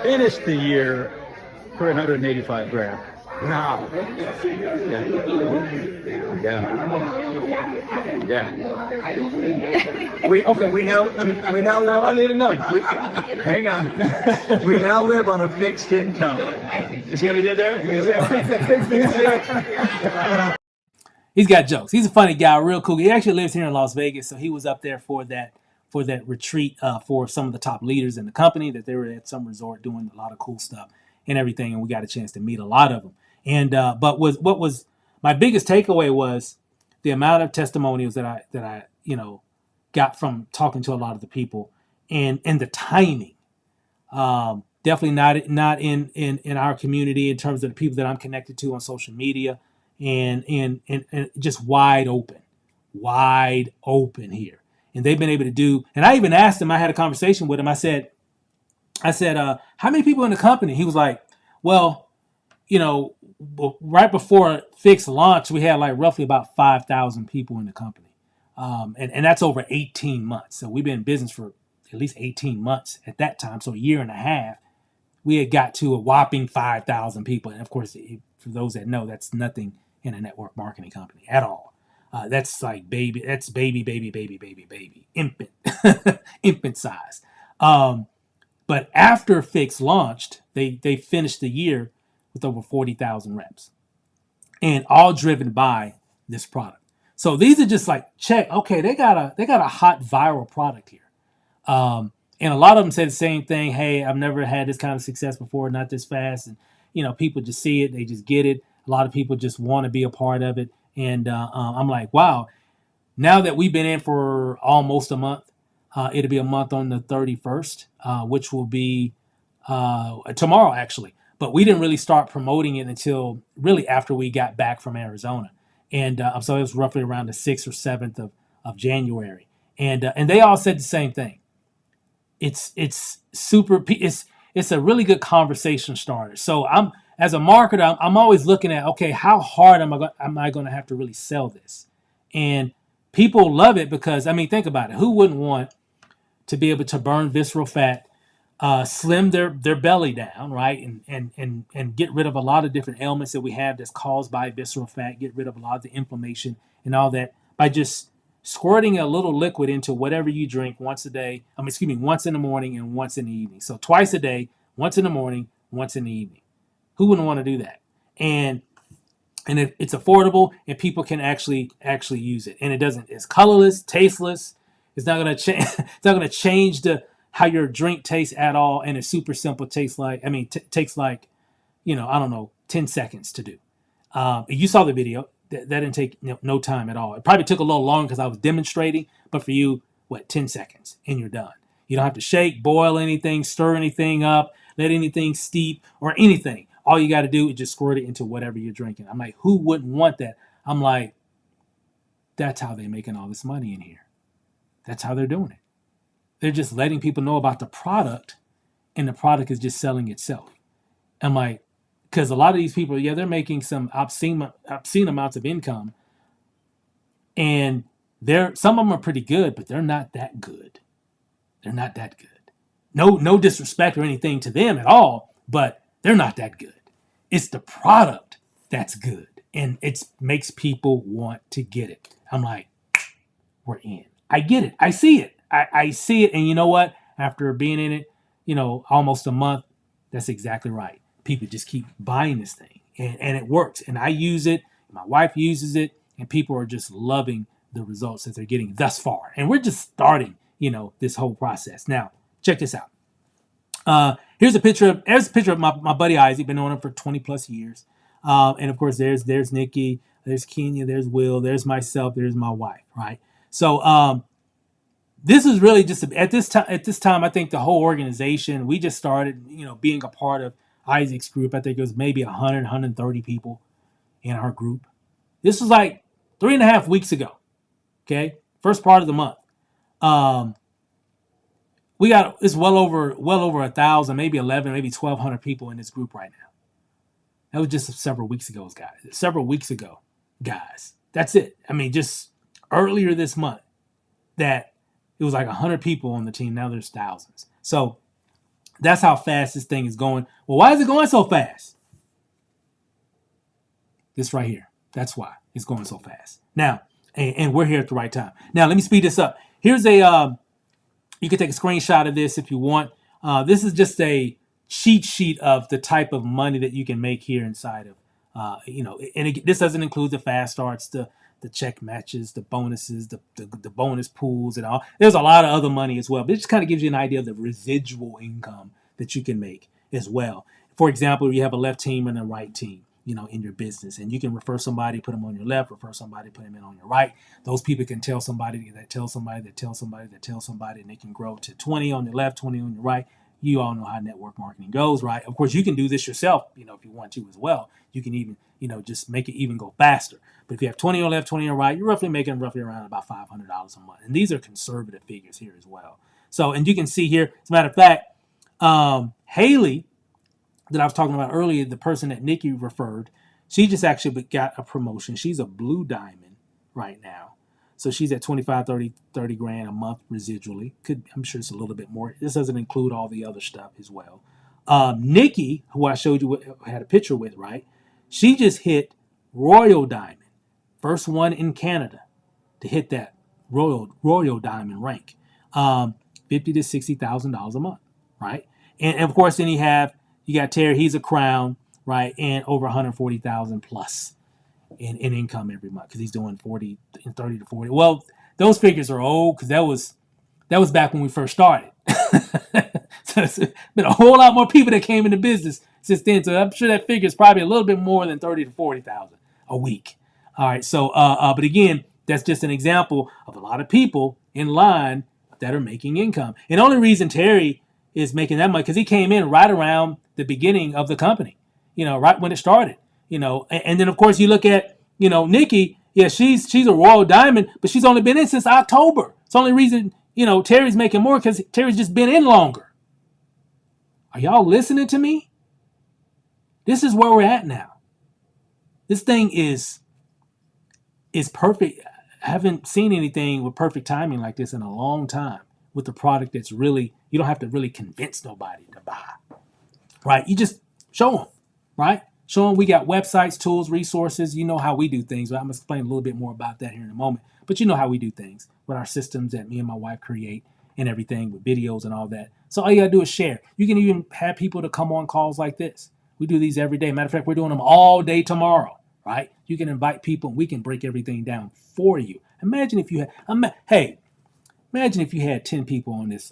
Finished the year for $185,000. Now, yeah. We now live. I need to know. Hang on. We now live on a fixed income. You see what he did there? He's got jokes. He's a funny guy, real cool. He actually lives here in Las Vegas, so he was up there for that retreat for some of the top leaders in the company, that they were at some resort doing a lot of cool stuff and everything, and we got a chance to meet a lot of them. And what was my biggest takeaway was the amount of testimonials that I got from talking to a lot of the people, and the timing. Definitely not in our community in terms of the people that I'm connected to on social media, and just wide open here. And they've been able to do. And I even asked him. I had a conversation with him. I said, how many people in the company? He was like, well, right before Fix launch, we had like roughly about 5,000 people in the company. And that's over 18 months. So we've been in business for at least 18 months at that time. So a year and a half, we had got to a whopping 5,000 people. And of course, for those that know, that's nothing in a network marketing company at all. That's like baby, infant, infant size. But after Fix launched, they finished the year with over 40,000 reps, and all driven by this product. So these are just like, check, okay, they got a hot viral product here. And a lot of them say the same thing. Hey, I've never had this kind of success before, not this fast. And people just see it, they just get it. A lot of people just want to be a part of it. And I'm like, wow. Now that we've been in for almost a month, it'll be a month on the 31st, which will be tomorrow, actually. But we didn't really start promoting it until really after we got back from Arizona. And so it was roughly around the 6th or 7th of January. And they all said the same thing. It's super. It's a really good conversation starter. So as a marketer, I'm always looking at, okay, how hard am I going to have to really sell this? And people love it because, think about it. Who wouldn't want to be able to burn visceral fat, slim their belly down, right? And get rid of a lot of different ailments that we have that's caused by visceral fat, get rid of a lot of the inflammation and all that by just squirting a little liquid into whatever you drink once a day. Once in the morning and once in the evening. So twice a day, once in the morning, once in the evening. Who wouldn't want to do that? And and it's affordable, and people can actually use it. And it's colorless, tasteless. It's not gonna change. It's not gonna change the how your drink tastes at all. And it's super simple. Tastes like takes like I don't know 10 seconds to do. You saw the video. That didn't take no time at all. It probably took a little longer because I was demonstrating. But for you, 10 seconds and you're done. You don't have to shake, boil anything, stir anything up, let anything steep or anything. All you got to do is just squirt it into whatever you're drinking. I'm like, who wouldn't want that? I'm like, that's how they're making all this money in here. That's how they're doing it. They're just letting people know about the product, and the product is just selling itself. I'm like, because a lot of these people, they're making some obscene amounts of income, and some of them are pretty good, but they're not that good. They're not that good. No disrespect or anything to them at all, but they're not that good. It's the product that's good, and it makes people want to get it. I'm like, we're in. I get it. I see it. I see it, and you know what? After being in it, almost a month, that's exactly right. People just keep buying this thing, and it works. And I use it. My wife uses it, and people are just loving the results that they're getting thus far. And we're just starting, this whole process. Now, check this out. Here's a picture of my buddy Isaac. Been on him for 20 plus years. And of course, there's Nikki, there's Kenya, there's Will, there's myself, there's my wife, right? So this is really just at this time, I think the whole organization, we just started, being a part of Isaac's group. I think it was maybe 100, 130 people in our group. This was like 3.5 weeks ago. Okay. First part of the month. It's well over 1,000, maybe 11, maybe 1,200 people in this group right now. That was just several weeks ago, guys. That's it. I mean, just earlier this month that it was like 100 people on the team. Now there's thousands. So that's how fast this thing is going. Well, why is it going so fast? This right here. That's why it's going so fast. Now, and we're here at the right time. Now, let me speed this up. Here's you can take a screenshot of this if you want. This is just a cheat sheet of the type of money that you can make here inside of, this doesn't include the fast starts, the check matches, the bonuses, the bonus pools and all. There's a lot of other money as well, but it just kind of gives you an idea of the residual income that you can make as well. For example, you have a left team and a right team, in your business, and you can refer somebody, put them on your left, refer somebody, put them in on your right. Those people can tell somebody that tell somebody that tell somebody that tell somebody, and they can grow to 20 on the left, 20 on your right. You all know how network marketing goes, right? Of course, you can do this yourself, if you want to as well. You can even, just make it even go faster. But if you have 20 on left, 20 on right, you're making around about $500 a month. And these are conservative figures here as well. So, and you can see here, as a matter of fact, Haley, that I was talking about earlier, the person that Nikki referred, she just actually got a promotion. She's a blue diamond right now. So she's at 25, 30 grand a month residually. I'm sure it's a little bit more. This doesn't include all the other stuff as well. Nikki, who I showed you, had a picture with, right? She just hit Royal Diamond. First one in Canada to hit that Royal Diamond rank. $50,000 to $60,000 a month, right? And of course, then you got Terry, he's a crown, right? And over 140,000 plus in income every month because he's doing 30 to 40. Well, those figures are old because that was back when we first started. So it's been a whole lot more people that came into business since then. So I'm sure that figure is probably a little bit more than 30 to 40,000 a week. All right. So, but again, that's just an example of a lot of people in line that are making income. And the only reason Terry is making that money because he came in right around the beginning of the company, right when it started, and then of course you look at, Nikki, yeah, she's a Royal Diamond, but she's only been in since October. It's the only reason, Terry's making more because Terry's just been in longer. Are y'all listening to me? This is where we're at now. This thing is perfect. I haven't seen anything with perfect timing like this in a long time with the product that's really, you don't have to really convince nobody to buy, right? You just show them, right? Show them we got websites, tools, resources. You know how we do things. I'm going to explain a little bit more about that here in a moment. But you know how we do things with our systems that me and my wife create and everything with videos and all that. So all you got to do is share. You can even have people to come on calls like this. We do these every day. Matter of fact, we're doing them all day tomorrow, right? You can invite people and we can break everything down for you. Imagine if you had, hey, imagine if you had 10 people on this,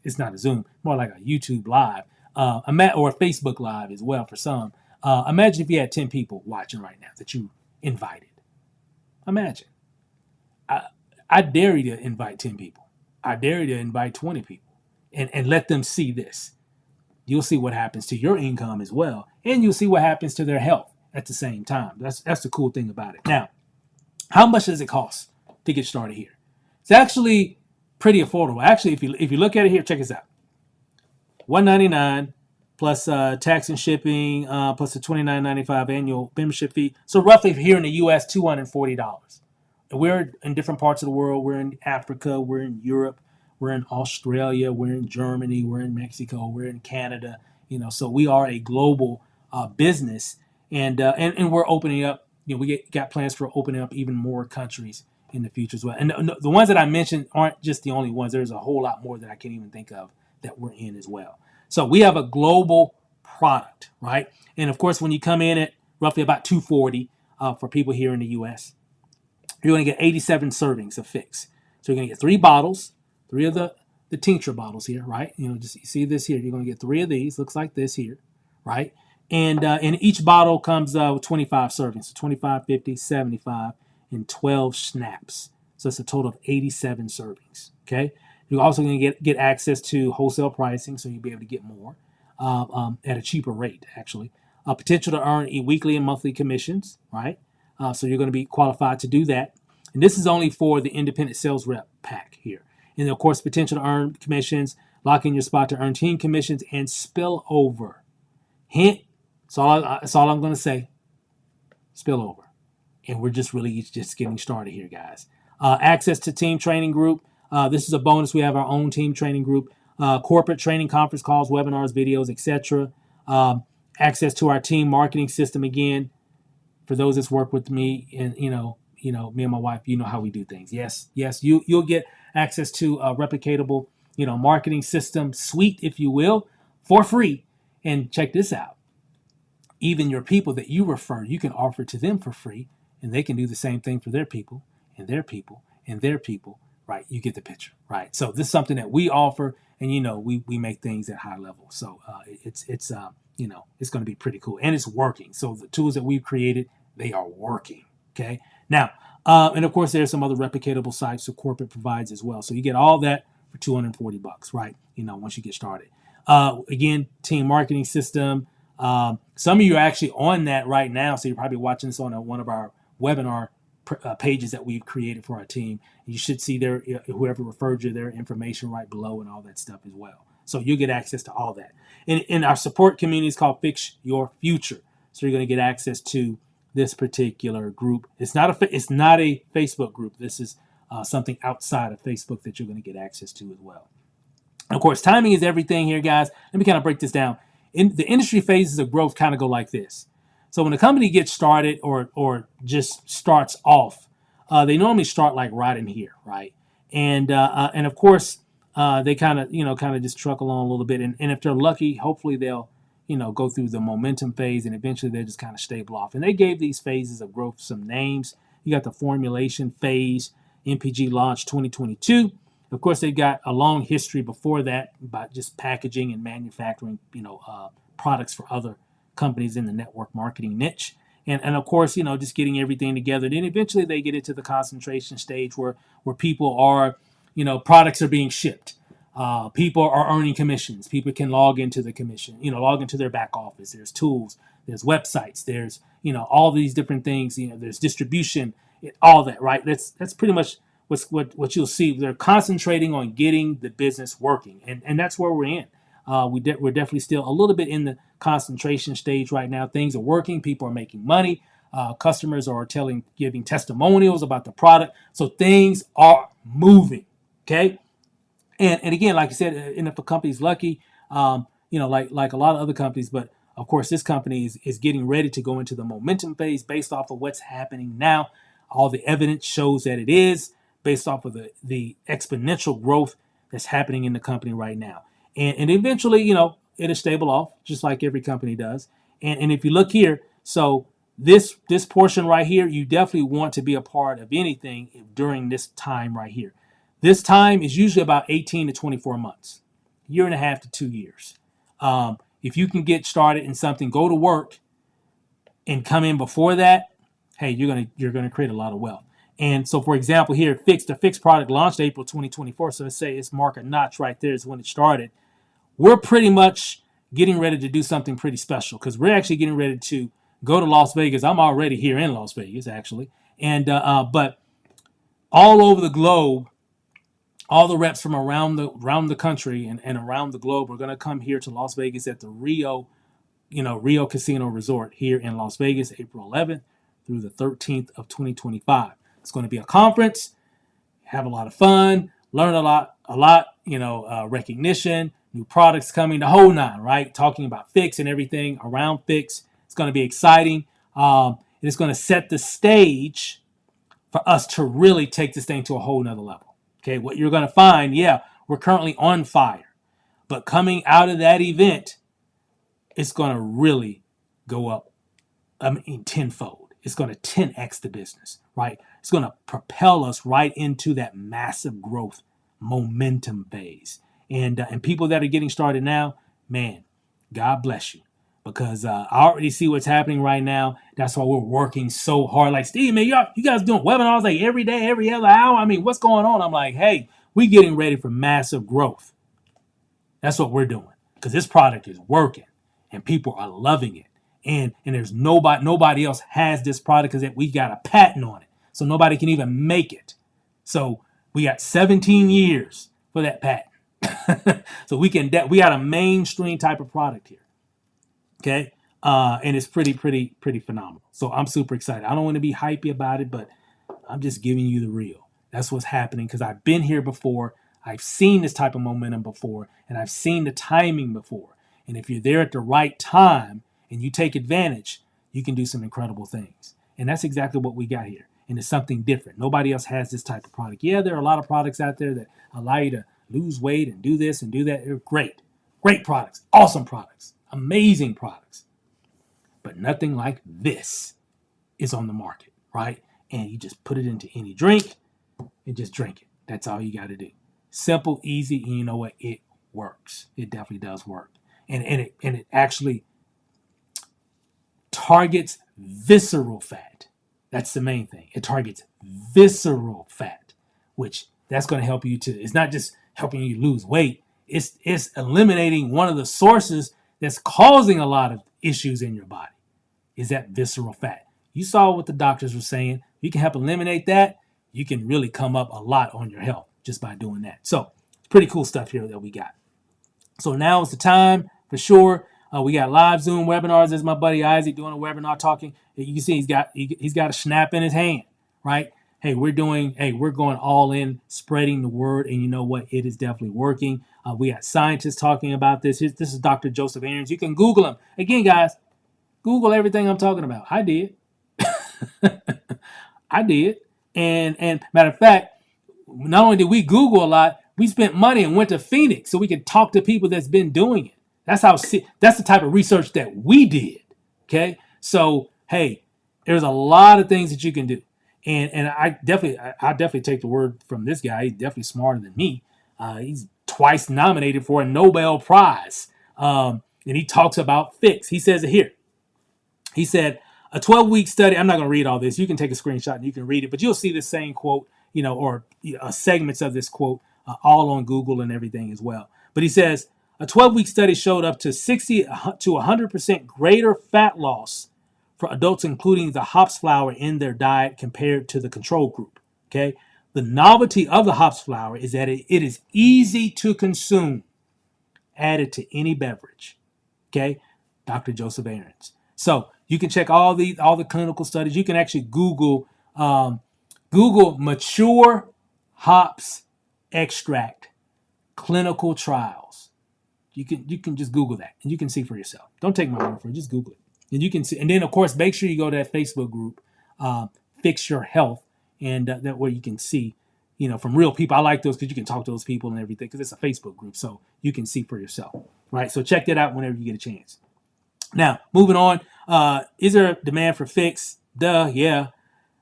it's not a Zoom, more like a YouTube live, or a Facebook live as well for some. Imagine if you had 10 people watching right now that you invited. Imagine. I dare you to invite 10 people. I dare you to invite 20 people and let them see this. You'll see what happens to your income as well. And you'll see what happens to their health at the same time. That's the cool thing about it. Now, how much does it cost to get started here? It's actually pretty affordable. Actually, if you look at it here, check this out. $199 plus tax and shipping, plus the $29.95 annual membership fee. So roughly here in the U.S., $240. And we're in different parts of the world. We're in Africa. We're in Europe. We're in Australia. We're in Germany. We're in Mexico. We're in Canada. So we are a global business, and we're opening up. We got plans for opening up even more countries in the future as well. And the ones that I mentioned aren't just the only ones. There's a whole lot more that I can't even think of that we're in as well. So we have a global product, right? And of course, when you come in at roughly about $240 for people here in the U.S., you're going to get 87 servings of Fix. So you're going to get 3 bottles, 3 of the tincture bottles here, right? Just you see this here. You're going to get 3 of these. Looks like this here, right? And each bottle comes with 25 servings. So 25, 50, 75, and 12 snaps. So it's a total of 87 servings, okay? You're also going to get access to wholesale pricing, so you'll be able to get more at a cheaper rate, actually. Potential to earn weekly and monthly commissions, right? So you're going to be qualified to do that. And this is only for the independent sales rep pack here. And of course, potential to earn commissions, lock in your spot to earn team commissions, and spillover. Hint, that's all I'm going to say. Spillover. And we're just getting started here, guys. Access to team training group. This is a bonus. We have our own team training group. Corporate training, conference calls, webinars, videos, etc. Access to our team marketing system again. For those that's worked with me, and me and my wife, how we do things. Yes, you'll get access to a replicatable, marketing system suite, if you will, for free. And check this out. Even your people that you refer, you can offer to them for free, and they can do the same thing for their people and their people and their people. Right? You get the picture, right? So this is something that we offer, and we make things at high level. So it's going to be pretty cool, and it's working. So the tools that we've created, they are working. Okay. Now, and of course, there's some other replicatable sites that corporate provides as well. So you get all that for $240, right? Once you get started. Again, team marketing system. Some of you are actually on that right now, so you're probably watching this on one of our webinar pages that we've created for our team. You should see whoever referred you, their information right below and all that stuff as well. So you'll get access to all that. And our support community is called Fix Your Future. So you're going to get access to this particular group. It's not a Facebook group. This is something outside of Facebook that you're going to get access to as well. And of course, timing is everything here, guys. Let me kind of break this down. In the industry phases of growth kind of go like this. So when a company gets started or just starts off, they normally start like right in here, right? And of course, they kind of just truck along a little bit. And if they're lucky, hopefully they'll go through the momentum phase, and eventually they'll just kind of stable off. And they gave these phases of growth some names. You got the formulation phase, MPG launch 2022. Of course, they got a long history before that about just packaging and manufacturing, products for other companies in the network marketing niche. And of course, just getting everything together. Then eventually they get into the concentration stage where people are, products are being shipped. People are earning commissions. People can log into the commission, log into their back office. There's tools, there's websites, there's, all these different things, there's distribution, all that, right? That's pretty much what you'll see. They're concentrating on getting the business working. And that's where we're in. We're definitely still a little bit in the concentration stage right now. Things are working. People are making money. Customers are giving testimonials about the product. So things are moving. Okay. And again, like I said, and if a company's lucky, like a lot of other companies, but of course, this company is getting ready to go into the momentum phase based off of what's happening now. All the evidence shows that it is based off of the exponential growth that's happening in the company right now. And eventually, it'll stable off just like every company does. And if you look here, so this portion right here, you definitely want to be a part of anything during this time right here. This time is usually about 18 to 24 months, year and a half to 2 years. If you can get started in something, go to work and come in before that, hey, you're gonna create a lot of wealth. And so, for example, here, the fixed product launched April 2024. So let's say it's market notch right there is when it started. We're pretty much getting ready to do something pretty special because we're actually getting ready to go to Las Vegas. I'm already here in Las Vegas, actually. And but all over the globe, all the reps from around the country and around the globe are going to come here to Las Vegas at the Rio Casino Resort here in Las Vegas, April 11th through the 13th of 2025. It's going to be a conference, have a lot of fun, learn a lot, recognition, new products coming, the whole nine, right? Talking about Fix and everything around Fix. It's going to be exciting. It's going to set the stage for us to really take this thing to a whole nother level. Okay, what you're going to find, we're currently on fire, but coming out of that event, it's going to really go up, tenfold. It's going to 10x the business, right? It's going to propel us right into that massive growth momentum phase. And people that are getting started now, man, God bless you. Because I already see what's happening right now. That's why we're working so hard. Like, Steve, man, you guys doing webinars like every day, every other hour. I mean, what's going on? I'm like, hey, we getting ready for massive growth. That's what we're doing. Because this product is working and people are loving it. And there's nobody else has this product because we got a patent on it. So nobody can even make it. So we got 17 years for that patent. So we got a mainstream type of product here. Okay. And it's pretty phenomenal. So I'm super excited. I don't want to be hypey about it, but I'm just giving you the real. That's what's happening because I've been here before. I've seen this type of momentum before, and I've seen the timing before. And if you're there at the right time and you take advantage, you can do some incredible things. And that's exactly what we got here. And it's something different. Nobody else has this type of product. Yeah, there are a lot of products out there that allow you to lose weight and do this and do that. They're great. Great products. Awesome products. Amazing products. But nothing like this is on the market, right? And you just put it into any drink and just drink it. That's all you got to do. Simple, easy, and you know what? It works. It definitely does work. And it actually targets visceral fat. That's the main thing. It targets visceral fat, which that's going to help you it's not just helping you lose weight. It's eliminating one of the sources that's causing a lot of issues in your body is that visceral fat. You saw what the doctors were saying. You can help eliminate that. You can really come up a lot on your health just by doing that. So it's pretty cool stuff here that we got. So now is the time for sure. We got live Zoom webinars. There's my buddy Isaac doing a webinar talking. You can see he's got a snap in his hand, right? Hey, we're going all in, spreading the word, and you know what? It is definitely working. We got scientists talking about this. This is Dr. Joseph Aarons. You can Google him. Again, guys, Google everything I'm talking about. I did. I did. And matter of fact, not only did we Google a lot, we spent money and went to Phoenix so we could talk to people that's been doing it. That's the type of research that we did. Okay. So, hey, there's a lot of things that you can do. And I definitely take the word from this guy. He's definitely smarter than me. He's twice nominated for a Nobel Prize. And he talks about Fix. He says it here. He said, a 12-week study. I'm not going to read all this. You can take a screenshot and you can read it, but you'll see the same quote, or segments of this quote all on Google and everything as well. But he says, a 12-week study showed up to 60 to 100% greater fat loss for adults, including the hops flour in their diet compared to the control group. Okay. The novelty of the hops flour is that it is easy to consume, added to any beverage. Okay. Dr. Joseph Aarons. So you can check all the clinical studies. You can actually Google mature hops extract clinical trials. You can just Google that and you can see for yourself. Don't take my word for it. Just Google it. And you can see. And then, of course, make sure you go to that Facebook group, Fix Your Health, and that way you can see, from real people. I like those because you can talk to those people and everything because it's a Facebook group. So you can see for yourself, right? So check that out whenever you get a chance. Now, moving on, Is there a demand for fix? Duh, yeah.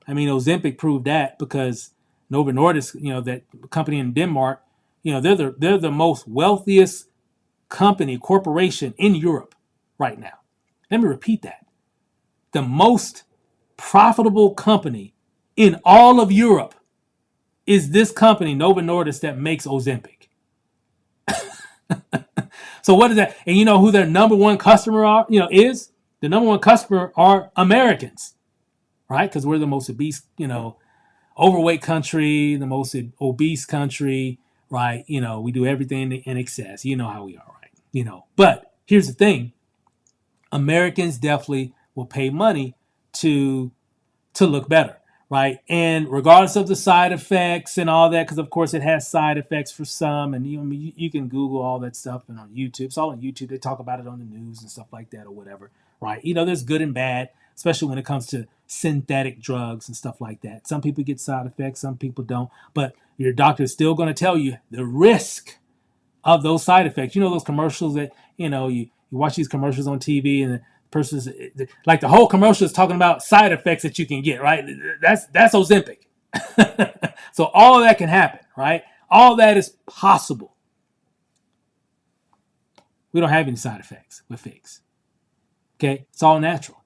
I mean, Ozempic proved that because Novo Nordisk, that company in Denmark, they're the most wealthiest corporation in Europe right now. Let me repeat that. The most profitable company in all of Europe is this company, Novo Nordisk, that makes Ozempic. So what is that? And you know who their number one customer is? The number one customer are Americans, right? Because we're the most obese, overweight country, the most obese country, right? We do everything in excess. You know how we are, right? But here's the thing. Americans definitely will pay money to look better, right? And regardless of the side effects and all that, because of course it has side effects for some, and you can Google all that stuff and on YouTube. It's all on YouTube. They talk about it on the news and stuff like that or whatever, right? There's good and bad, especially when it comes to synthetic drugs and stuff like that. Some people get side effects, some people don't, but your doctor is still going to tell you the risk of those side effects. Those commercials that, you watch these commercials on TV and the person's like the whole commercial is talking about side effects that you can get, right? That's Ozempic. So all of that can happen, right? All that is possible. We don't have any side effects with figs. Okay? It's all natural.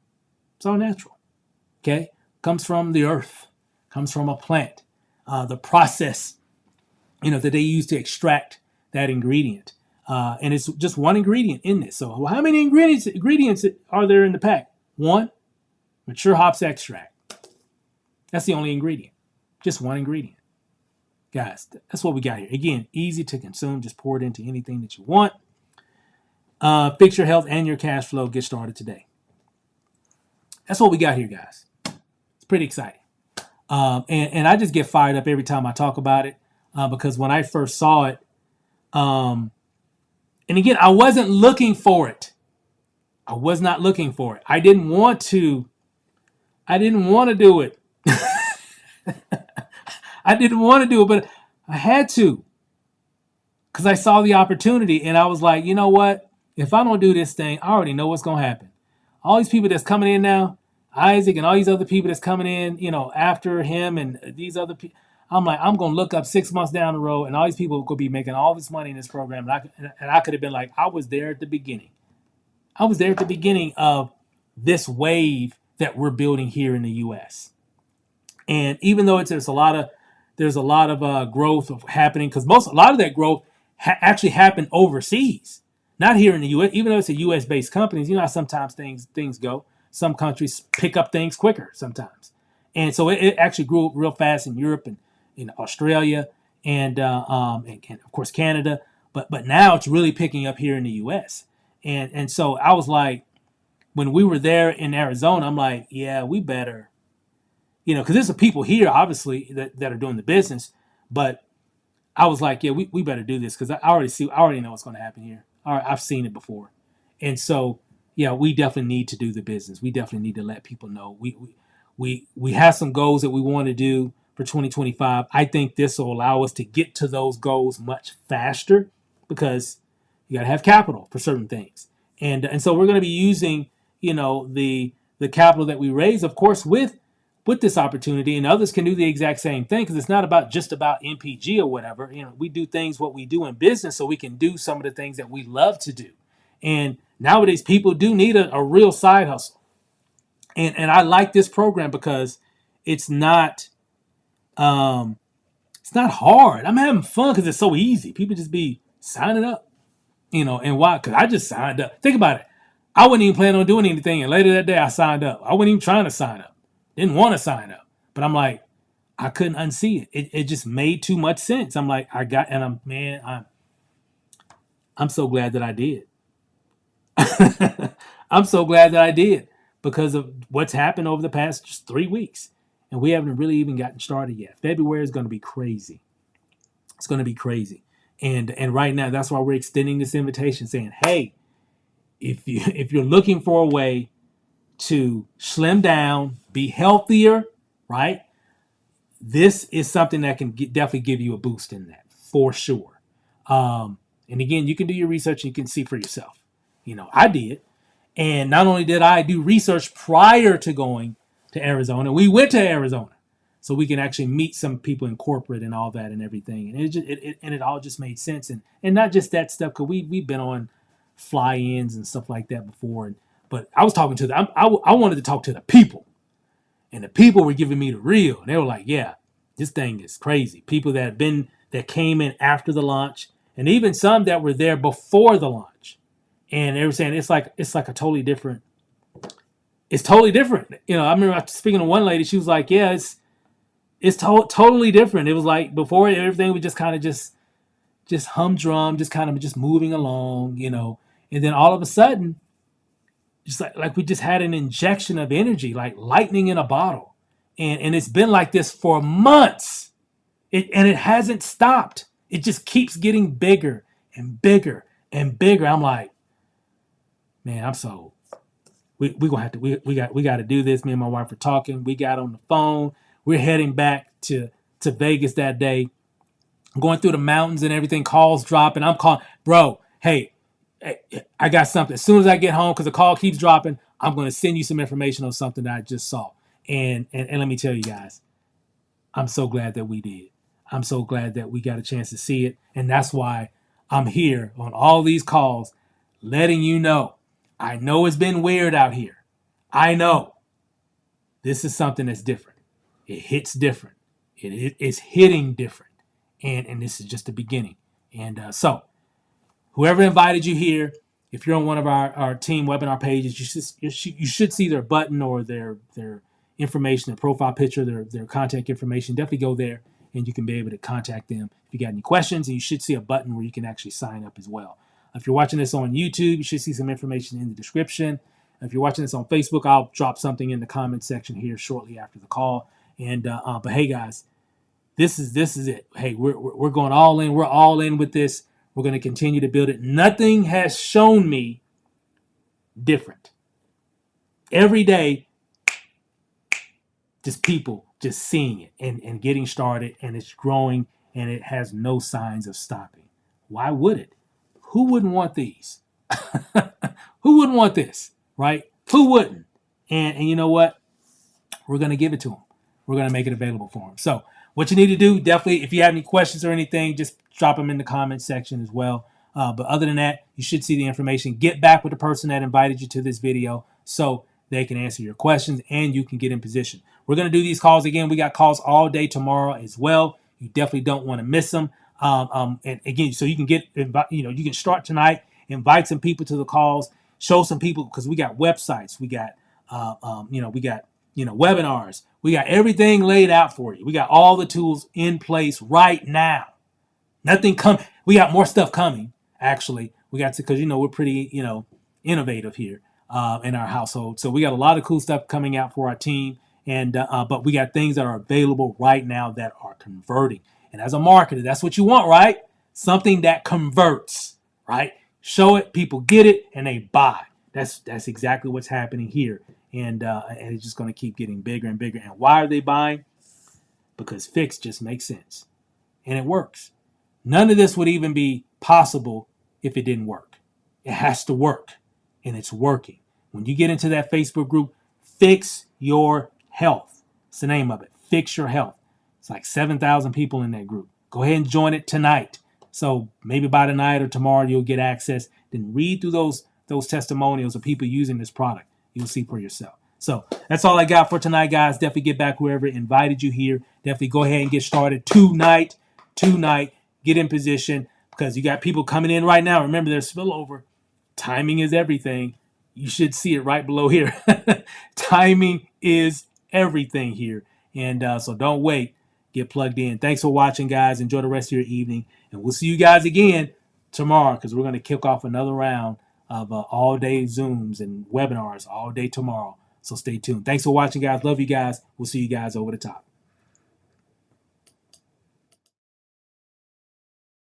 It's all natural. Okay? Comes from the earth. Comes from a plant. The process, that they use to extract that ingredient. And it's just one ingredient in this. So how many ingredients are there in the pack? One, mature hops extract. That's the only ingredient. Just one ingredient. Guys, that's what we got here. Again, easy to consume. Just pour it into anything that you want. Fix your health and your cash flow. Get started today. That's what we got here, guys. It's pretty exciting. And I just get fired up every time I talk about it because when I first saw it, and again, I wasn't looking for it. I was not looking for it. I didn't want to do it. I didn't want to do it, but I had to. Because I saw the opportunity and I was like, you know what? If I don't do this thing, I already know what's going to happen. All these people that's coming in now, Isaac and all these other people that's coming in, after him and these other people. I'm like, I'm going to look up 6 months down the road and all these people could be making all this money in this program. And I could have been like, I was there at the beginning. I was there at the beginning of this wave that we're building here in the U.S. And even though there's a lot of growth happening, because a lot of that growth actually happened overseas, not here in the U.S. Even though it's a U.S.-based companies, how sometimes things go. Some countries pick up things quicker sometimes, and so it actually grew real fast in Europe and in Australia and of course Canada. But now it's really picking up here in the U.S. And so I was like, when we were there in Arizona, I'm like, yeah, we better. Because there's some people here, obviously, that are doing the business. But I was like, yeah, we better do this because I already know what's going to happen here. All right, I've seen it before. And so, yeah, we definitely need to do the business. We definitely need to let people know. We have some goals that we want to do for 2025. I think this will allow us to get to those goals much faster because you got to have capital for certain things. And so we're going to be using, the capital that we raise, of course, with this opportunity, and others can do the exact same thing because it's not just about MPG or whatever. We do things what we do in business so we can do some of the things that we love to do. And nowadays people do need a real side hustle. And I like this program because it's not hard. I'm having fun because it's so easy. People just be signing up, and why? Because I just signed up. Think about it. I wasn't even planning on doing anything, and later that day I signed up. I wasn't even trying to sign up. Didn't want to sign up, but I'm like, I couldn't unsee it. It just made too much sense. I'm like, I'm so glad that I did. I'm so glad that I did because of what's happened over the past just 3 weeks. And we haven't really even gotten started yet. February is going to be crazy. It's going to be crazy. And right now, that's why we're extending this invitation saying, hey, if you're looking for a way to slim down, be healthier, right? This is something that can definitely give you a boost in that for sure. And again, you can do your research and you can see for yourself. I did. And not only did I do research prior to going to Arizona, we went to Arizona so we can actually meet some people in corporate and all that and everything. And it all just made sense. And not just that stuff, because we've been on fly-ins and stuff like that before. But I was talking to I wanted to talk to the people. And the people were giving me the real. And they were like, yeah, this thing is crazy. People that came in after the launch, and even some that were there before the launch. And they were saying it's like a totally different. It's totally different. I remember speaking to one lady. She was like, "Yeah, it's totally different." It was like before everything was just kind of just humdrum, just kind of just moving along, And then all of a sudden, just like we just had an injection of energy, like lightning in a bottle, and it's been like this for months. It hasn't stopped. It just keeps getting bigger and bigger and bigger. I'm like, man, I'm sold. We gonna have to we got to do this. Me and my wife were talking. We got on the phone. We're heading back to Vegas that day. Going through the mountains and everything. Calls dropping. I'm calling, bro. Hey, I got something. As soon as I get home, because the call keeps dropping, I'm gonna send you some information on something that I just saw. And let me tell you guys, I'm so glad that we did. I'm so glad that we got a chance to see it, and that's why I'm here on all these calls, letting you know. I know it's been weird out here. I know. This is something that's different. It hits different. It's hitting different. And this is just the beginning. And so, whoever invited you here, if you're on one of our team webinar pages, you should see their button or their information, their profile picture, their contact information. Definitely go there and you can be able to contact them if you got any questions. And you should see a button where you can actually sign up as well. If you're watching this on YouTube, you should see some information in the description. If you're watching this on Facebook, I'll drop something in the comment section here shortly after the call. And but hey guys, this is it. Hey, we're going all in. We're all in with this. We're going to continue to build it. Nothing has shown me different. Every day, just people just seeing it and getting started, and it's growing, and it has no signs of stopping. Why would it? Who wouldn't want these? Who wouldn't want this, right? Who wouldn't? And you know what? We're going to give it to them. We're going to make it available for them. So what you need to do, definitely, if you have any questions or anything, just drop them in the comment section as well. But other than that, you should see the information. Get back with the person that invited you to this video so they can answer your questions and you can get in position. We're going to do these calls again. We got calls all day tomorrow as well. You definitely don't want to miss them. And again, so you can you can start tonight, invite some people to the calls, show some people, because we got websites, we got, webinars, we got everything laid out for you. We got all the tools in place right now. Nothing we got more stuff coming. Actually, we got to, because we're pretty, innovative here in our household. So we got a lot of cool stuff coming out for our team, and but we got things that are available right now that are converting. And as a marketer, that's what you want, right? Something that converts, right? Show it, people get it, and they buy. That's exactly what's happening here. And it's just going to keep getting bigger and bigger. And why are they buying? Because Fix just makes sense. And it works. None of this would even be possible if it didn't work. It has to work. And it's working. When you get into that Facebook group, Fix Your Health. It's the name of it. Fix Your Health. It's like 7,000 people in that group. Go ahead and join it tonight. So maybe by tonight or tomorrow you'll get access. Then read through those testimonials of people using this product. You'll see for yourself. So that's all I got for tonight, guys. Definitely get back whoever invited you here. Definitely go ahead and get started tonight. Get in position, because you got people coming in right now. Remember, there's spillover. Timing is everything. You should see it right below here. Timing is everything here. And so don't wait. Get plugged in. Thanks for watching, guys. Enjoy the rest of your evening. And we'll see you guys again tomorrow, because we're going to kick off another round of all-day Zooms and webinars all day tomorrow. So stay tuned. Thanks for watching, guys. Love you guys. We'll see you guys over the top.